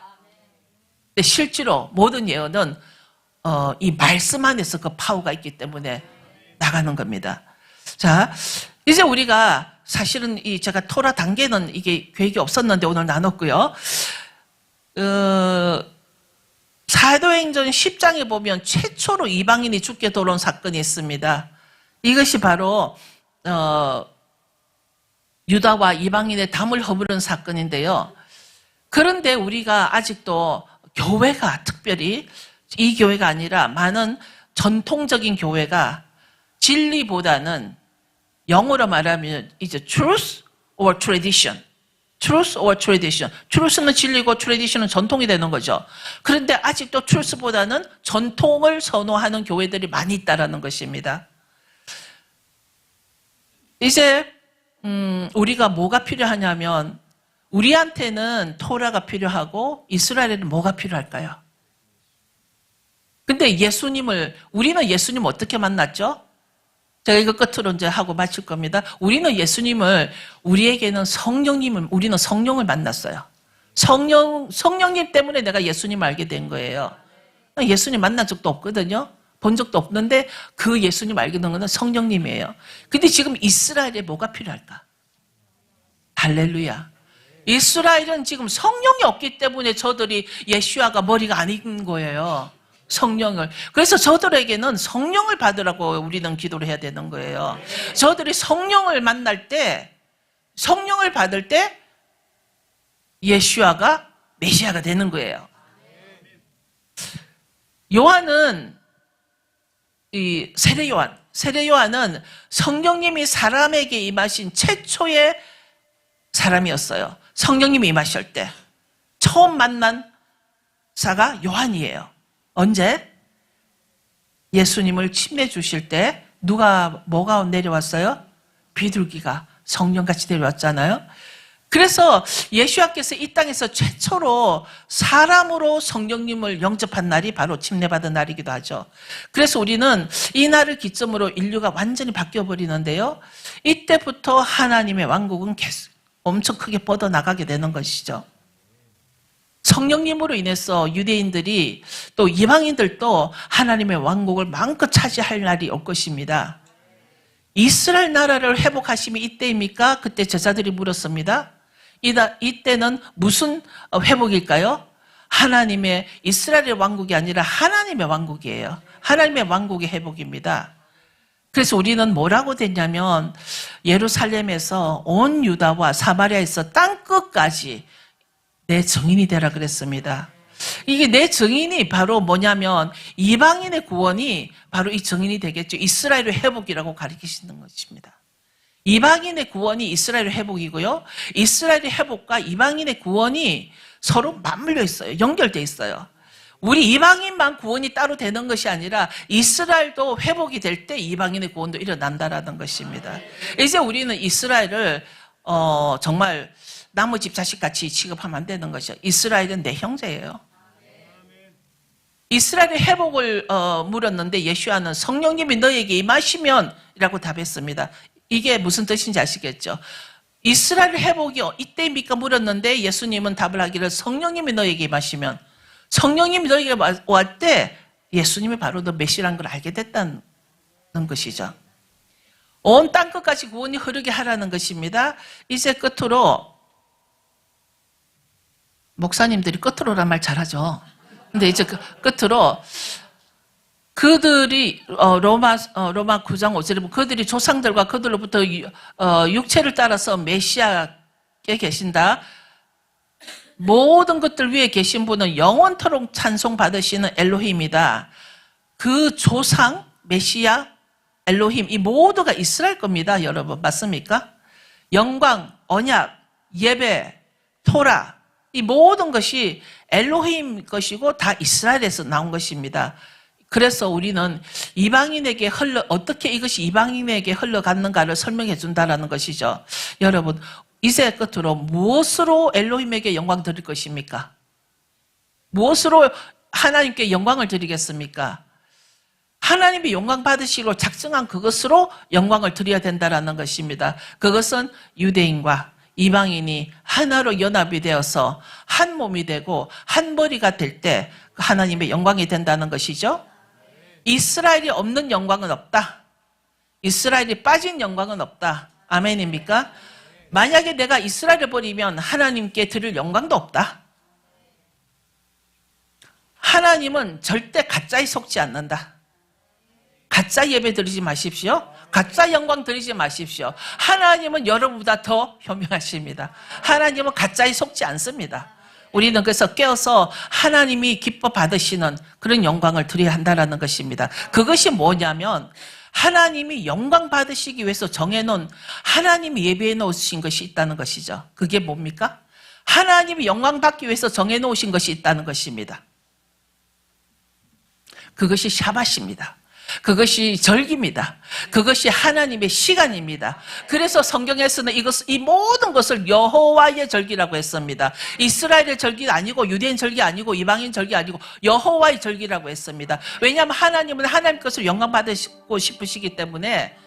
근데 실제로 모든 예언은 이 말씀 안에서 그 파워가 있기 때문에 나가는 겁니다. 자, 이제 우리가 사실은 제가 토라 단계는 이게 계획이 없었는데 오늘 나눴고요. 사도행전 10장에 보면 최초로 이방인이 죽게 돌아온 사건이 있습니다. 이것이 바로 유다와 이방인의 담을 허무른 사건인데요. 그런데 우리가 아직도 교회가, 특별히 이 교회가 아니라 많은 전통적인 교회가 진리보다는, 영어로 말하면 이제 truth or tradition. truth or tradition. truth는 진리고 tradition은 전통이 되는 거죠. 그런데 아직도 truth보다는 전통을 선호하는 교회들이 많이 있다라는 것입니다. 이제 우리가 뭐가 필요하냐면, 우리한테는 토라가 필요하고 이스라엘에는 뭐가 필요할까요? 근데 우리는 예수님 어떻게 만났죠? 제가 이거 끝으로 이제 하고 마칠 겁니다. 우리에게는 우리는 성령을 만났어요. 성령님 때문에 내가 예수님을 알게 된 거예요. 예수님 만난 적도 없거든요. 본 적도 없는데 그 예수님 알게 된 거는 성령님이에요. 근데 지금 이스라엘에 뭐가 필요할까? 할렐루야. 이스라엘은 지금 성령이 없기 때문에 저들이 예수아가 머리가 아닌 거예요. 성령을. 그래서 저들에게는 성령을 받으라고 우리는 기도를 해야 되는 거예요. 저들이 성령을 받을 때 예수아가 메시아가 되는 거예요. 세례 요한은 성령님이 사람에게 임하신 최초의 사람이었어요. 성령님이 임하실 때 처음 만난 사가 요한이에요. 언제? 예수님을 침례 주실 때 뭐가 내려왔어요? 비둘기가 성령같이 내려왔잖아요. 그래서 예수님께서 이 땅에서 최초로 사람으로 성령님을 영접한 날이 바로 침례받은 날이기도 하죠. 그래서 우리는 이 날을 기점으로 인류가 완전히 바뀌어버리는데요. 이때부터 하나님의 왕국은 계속 엄청 크게 뻗어나가게 되는 것이죠. 성령님으로 인해서 유대인들이 또 이방인들도 하나님의 왕국을 마음껏 차지할 날이 올 것입니다. 이스라엘 나라를 회복하심이 이때입니까? 그때 제자들이 물었습니다. 이때는 무슨 회복일까요? 하나님의 이스라엘의 왕국이 아니라 하나님의 왕국이에요. 하나님의 왕국의 회복입니다. 그래서 우리는 뭐라고 됐냐면 예루살렘에서 온 유다와 사마리아에서 땅끝까지 내 증인이 되라 그랬습니다. 이게 내 증인이 바로 뭐냐면 이방인의 구원이 바로 이 증인이 되겠죠. 이스라엘의 회복이라고 가리키시는 것입니다. 이방인의 구원이 이스라엘의 회복이고요. 이스라엘의 회복과 이방인의 구원이 서로 맞물려 있어요. 연결돼 있어요. 우리 이방인만 구원이 따로 되는 것이 아니라 이스라엘도 회복이 될 때 이방인의 구원도 일어난다라는 것입니다. 이제 우리는 이스라엘을 정말 나머지 자식같이 취급하면 안 되는 것이죠. 이스라엘은 내 형제예요. 이스라엘의 회복을 물었는데 예수아는 성령님이 너에게 임하시면 이라고 답했습니다. 이게 무슨 뜻인지 아시겠죠? 이스라엘 회복이 이때입니까? 물었는데 예수님은 답을 하기를 성령님이 너에게 임하시면, 성령님이 너에게 왔을 때 예수님이 바로 너 메시라는 걸 알게 됐다는 것이죠. 온 땅끝까지 구원이 흐르게 하라는 것입니다. 이제 끝으로, 목사님들이 끝으로란 말 잘하죠. 근데 이제 끝으로 그들이 로마 9장 5절에 보면 그들이 조상들과 그들로부터 육체를 따라서 메시아께 계신다. 모든 것들 위에 계신 분은 영원토록 찬송받으시는 엘로힘이다. 그 조상, 메시아, 엘로힘 이 모두가 이스라엘 겁니다. 여러분 맞습니까? 영광, 언약, 예배, 토라 이 모든 것이 엘로힘 것이고 다 이스라엘에서 나온 것입니다. 그래서 우리는 이방인에게 어떻게 이것이 이방인에게 흘러갔는가를 설명해 준다는 것이죠. 여러분 이제 끝으로 무엇으로 엘로힘에게 영광 드릴 것입니까? 무엇으로 하나님께 영광을 드리겠습니까? 하나님이 영광 받으시기로 작정한 그것으로 영광을 드려야 된다는 것입니다. 그것은 유대인과 이방인이 하나로 연합이 되어서 한 몸이 되고 한 머리가 될 때 하나님의 영광이 된다는 것이죠. 이스라엘이 없는 영광은 없다. 이스라엘이 빠진 영광은 없다. 아멘입니까? 만약에 내가 이스라엘을 버리면 하나님께 드릴 영광도 없다. 하나님은 절대 가짜에 속지 않는다. 가짜 예배 드리지 마십시오. 가짜 영광 드리지 마십시오. 하나님은 여러분보다 더 현명하십니다. 하나님은 가짜에 속지 않습니다. 우리는 그래서 깨어서 하나님이 기뻐 받으시는 그런 영광을 드려야 한다는 것입니다. 그것이 뭐냐면 하나님이 영광 받으시기 위해서 정해놓은 하나님이 예배해 놓으신 것이 있다는 것이죠. 그게 뭡니까? 하나님이 영광 받기 위해서 정해놓으신 것이 있다는 것입니다. 그것이 샤밧입니다. 그것이 절기입니다. 그것이 하나님의 시간입니다. 그래서 성경에서는 이 모든 것을 여호와의 절기라고 했습니다. 이스라엘의 절기가 아니고 유대인 절기 아니고 이방인 절기 아니고 여호와의 절기라고 했습니다. 왜냐하면 하나님은 하나님 것을 영광 받으시고 싶으시기 때문에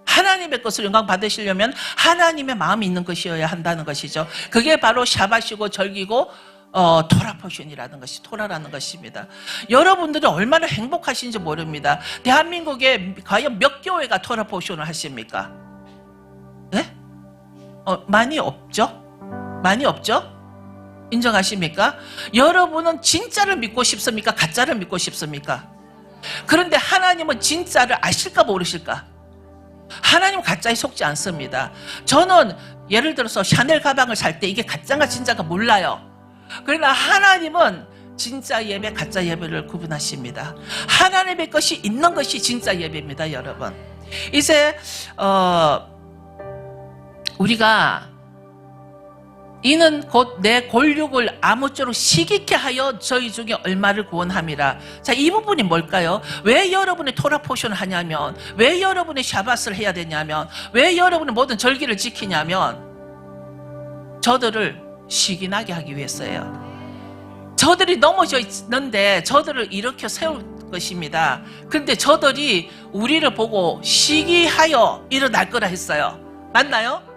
하나님의 것을 영광 받으시려면 하나님의 마음이 있는 것이어야 한다는 것이죠. 그게 바로 샤밧이고 절기고 토라 포션이라는 것이 토라라는 것입니다. 여러분들이 얼마나 행복하신지 모릅니다. 대한민국에 과연 몇 교회가 토라 포션을 하십니까? 네? 많이 없죠? 많이 없죠? 인정하십니까? 여러분은 진짜를 믿고 싶습니까? 가짜를 믿고 싶습니까? 그런데 하나님은 진짜를 아실까 모르실까? 하나님은 가짜에 속지 않습니다. 저는 예를 들어서 샤넬 가방을 살 때 이게 가짜가 진짜가 몰라요. 그러나 하나님은 진짜 예배, 가짜 예배를 구분하십니다. 하나님의 것이 있는 것이 진짜 예배입니다, 여러분. 이제 우리가 이는 곧 내 골육을 아무쪼록 시기케 하여 저희 중에 얼마를 구원함이라. 자, 이 부분이 뭘까요? 왜 여러분이 토라 포션을 하냐면, 왜 여러분이 샤밧을 해야 되냐면, 왜 여러분이 모든 절기를 지키냐면 저들을 시기나게 하기 위해서예요. 저들이 넘어져 있는데 저들을 일으켜 세울 것입니다. 그런데 저들이 우리를 보고 시기하여 일어날 거라 했어요. 맞나요?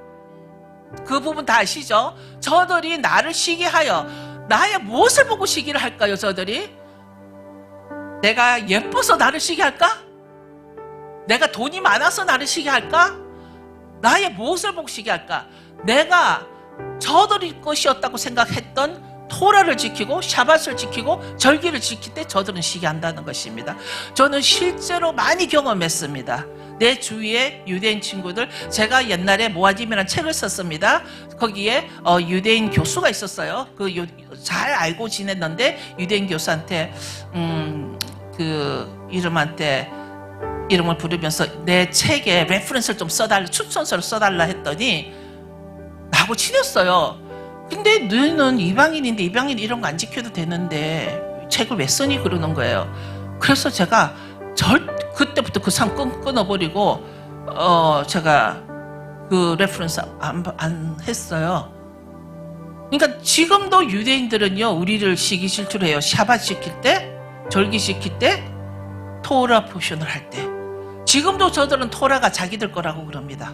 그 부분 다 아시죠? 저들이 나를 시기하여, 나의 무엇을 보고 시기를 할까요? 저들이 내가 예뻐서 나를 시기할까? 내가 돈이 많아서 나를 시기할까? 나의 무엇을 보고 시기할까? 내가 저들이 것이었다고 생각했던 토라를 지키고 샤밧을 지키고 절기를 지킬 때 저들은 시기한다는 것입니다. 저는 실제로 많이 경험했습니다. 내 주위에 유대인 친구들, 제가 옛날에 모아짐이라는 책을 썼습니다. 거기에 유대인 교수가 있었어요. 잘 알고 지냈는데 유대인 교수한테 그 이름을 부르면서 내 책에 레퍼런스를 좀 써달라, 추천서를 써달라 했더니 나하고 친했어요. 근데 너는 이방인인데 이방인 이런 거 안 지켜도 되는데 책을 왜 쓰니? 그러는 거예요. 그래서 제가 그때부터 그 상 끊어버리고 제가 그 레퍼런스 안 했어요. 그러니까 지금도 유대인들은요, 우리를 시기 질투해요. 샤밧 지킬 때, 절기 지킬 때, 토라 포션을 할 때. 지금도 저들은 토라가 자기들 거라고 그럽니다.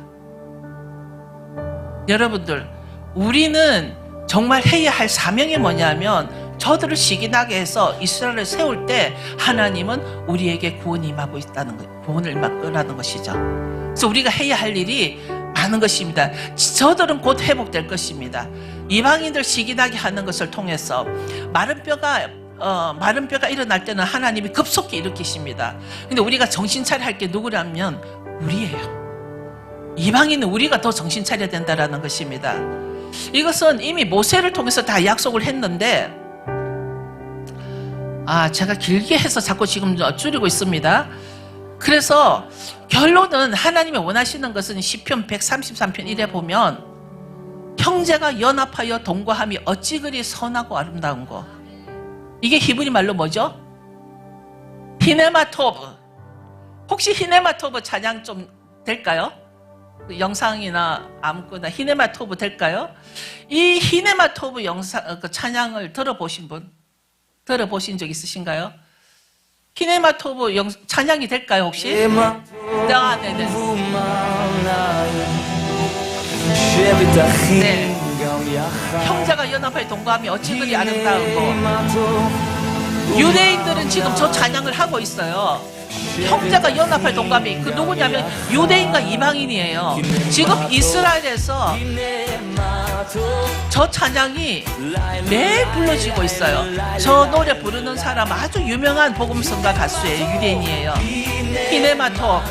여러분들, 우리는 정말 해야 할 사명이 뭐냐면 저들을 시기나게 해서 이스라엘을 세울 때 하나님은 우리에게 구원이 임하고 있다는 것, 구원을 임하라는 것이죠. 그래서 우리가 해야 할 일이 많은 것입니다. 저들은 곧 회복될 것입니다. 이방인들 시기나게 하는 것을 통해서 마른 뼈가 일어날 때는 하나님이 급속히 일으키십니다. 근데 우리가 정신 차려야 할 게 누구라면 우리예요. 이방인은 우리가 더 정신 차려야 된다는 것입니다. 이것은 이미 모세를 통해서 다 약속을 했는데, 제가 길게 해서 자꾸 지금 줄이고 있습니다. 그래서 결론은 하나님이 원하시는 것은 시편 133편 1에 보면 형제가 연합하여 동거함이 어찌 그리 선하고 아름다운 거. 이게 히브리 말로 뭐죠? 히네마토브. 혹시 히네마토브 찬양 좀 될까요? 영상이나 아무거나 히네마토브 될까요? 이 히네마토브 찬양을 들어보신 적 있으신가요? 히네마토브 찬양이 될까요, 혹시? 네네. 네. 형제가 연합하여 동거함이 어찌 그리 아름다운 거. 유대인들은 지금 저 찬양을 하고 있어요. 형제가 연합할 동감이 그 누구냐면 유대인과 이방인이에요. 지금 이스라엘에서 저 찬양이 매일 불러지고 있어요. 저 노래 부르는 사람 아주 유명한 복음성가 가수예요. 유대인이에요. 히네마토.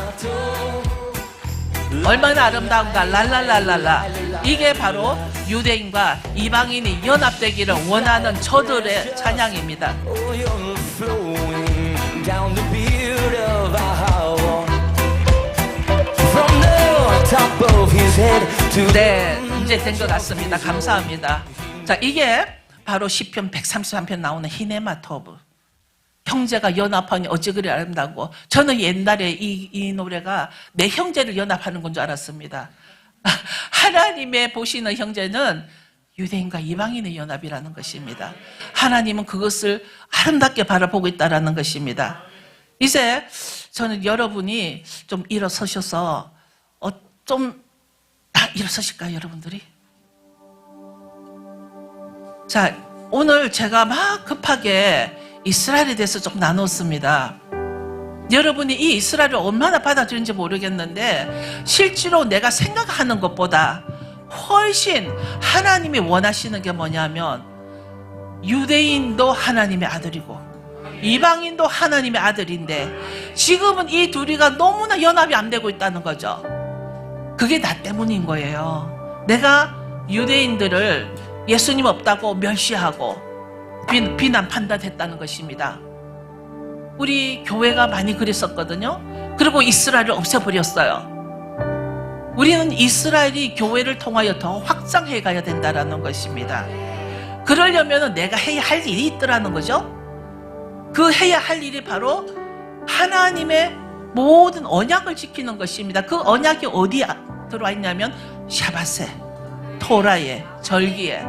얼마나 아름다운가. 랄랄랄랄라. 이게 바로 유대인과 이방인이 연합되기를 원하는 저들의 찬양입니다. 네, 이제 된 것 같습니다. 감사합니다. 자, 이게 바로 시편 133편 나오는 히네마토브. 형제가 연합하니 어찌 그리 아름다고. 저는 옛날에 이 노래가 내 형제를 연합하는 건 줄 알았습니다. 하나님의 보시는 형제는 유대인과 이방인의 연합이라는 것입니다. 하나님은 그것을 아름답게 바라보고 있다는 것입니다. 이제 저는 여러분이 좀 일어서셔서 좀 일어서실까요, 여러분들이? 자, 오늘 제가 막 급하게 이스라엘에 대해서 좀 나눴습니다. 여러분이 이 이스라엘을 얼마나 받아들인지 모르겠는데 실제로 내가 생각하는 것보다 훨씬 하나님이 원하시는 게 뭐냐면 유대인도 하나님의 아들이고 이방인도 하나님의 아들인데 지금은 이 둘이가 너무나 연합이 안 되고 있다는 거죠. 그게 나 때문인 거예요. 내가 유대인들을 예수님 없다고 멸시하고 비난 판단했다는 것입니다. 우리 교회가 많이 그랬었거든요. 그리고 이스라엘을 없애버렸어요. 우리는 이스라엘이 교회를 통하여 더 확장해 가야 된다는 것입니다. 그러려면 내가 해야 할 일이 있더라는 거죠. 그 해야 할 일이 바로 하나님의 모든 언약을 지키는 것입니다. 그 언약이 어디에 들어와 있냐면 샤밧에, 토라에, 절기에.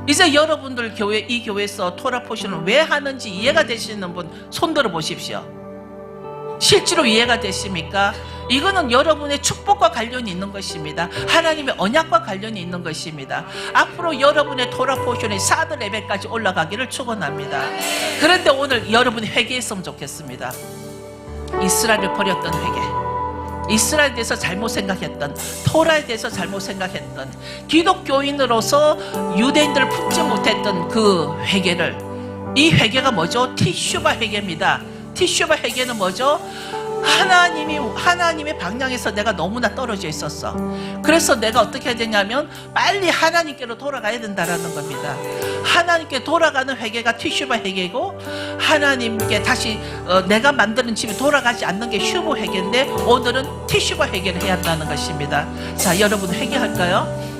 이제 여러분들 이 교회에서 토라 포션을 왜 하는지 이해가 되시는 분 손들어 보십시오. 실제로 이해가 되십니까? 이거는 여러분의 축복과 관련이 있는 것입니다. 하나님의 언약과 관련이 있는 것입니다. 앞으로 여러분의 토라 포션이 4드 레벨까지 올라가기를 축원합니다. 그런데 오늘 여러분이 회개했으면 좋겠습니다. 이스라엘을 버렸던 회개, 이스라엘에 대해서 잘못 생각했던, 토라에 대해서 잘못 생각했던, 기독교인으로서 유대인들을 품지 못했던 그 회개를, 이 회개가 뭐죠? 티슈바 회개입니다. 티슈바 회개는 뭐죠? 하나님의 방향에서 내가 너무나 떨어져 있었어. 그래서 내가 어떻게 해야 되냐면 빨리 하나님께로 돌아가야 된다는 겁니다. 하나님께 돌아가는 회개가 티슈바 회개고, 하나님께 다시 내가 만드는 집에 돌아가지 않는 게 슈브 회개인데 오늘은 티슈바 회개를 해야 한다는 것입니다. 자, 여러분 회개할까요?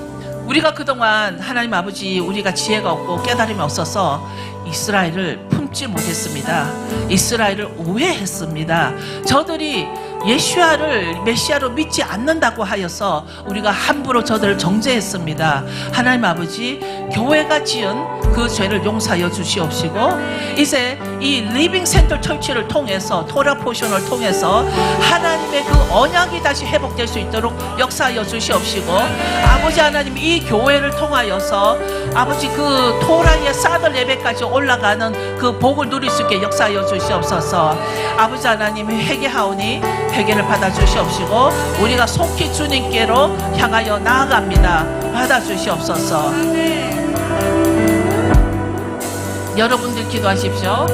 우리가 그동안 하나님 아버지 우리가 지혜가 없고 깨달음이 없어서 이스라엘을 품지 못했습니다. 이스라엘을 오해했습니다. 저들이 예수야를 메시아로 믿지 않는다고 하여서 우리가 함부로 저들을 정죄했습니다. 하나님 아버지 교회가 지은 그 죄를 용서하여 주시옵시고 이제 이 리빙 센터 철치를 통해서 토라 포션을 통해서 하나님의 그 언약이 다시 회복될 수 있도록 역사하여 주시옵시고 아버지 하나님 이 교회를 통하여서 아버지 그 토라의 4드 레벨까지 올라가는 그 복을 누릴 수 있게 역사하여 주시옵소서. 아버지 하나님 회개하오니 회개를 받아 주시옵시고 우리가 속히 주님께로 향하여 나아갑니다. 받아 주시옵소서. 여러분들 기도하십시오.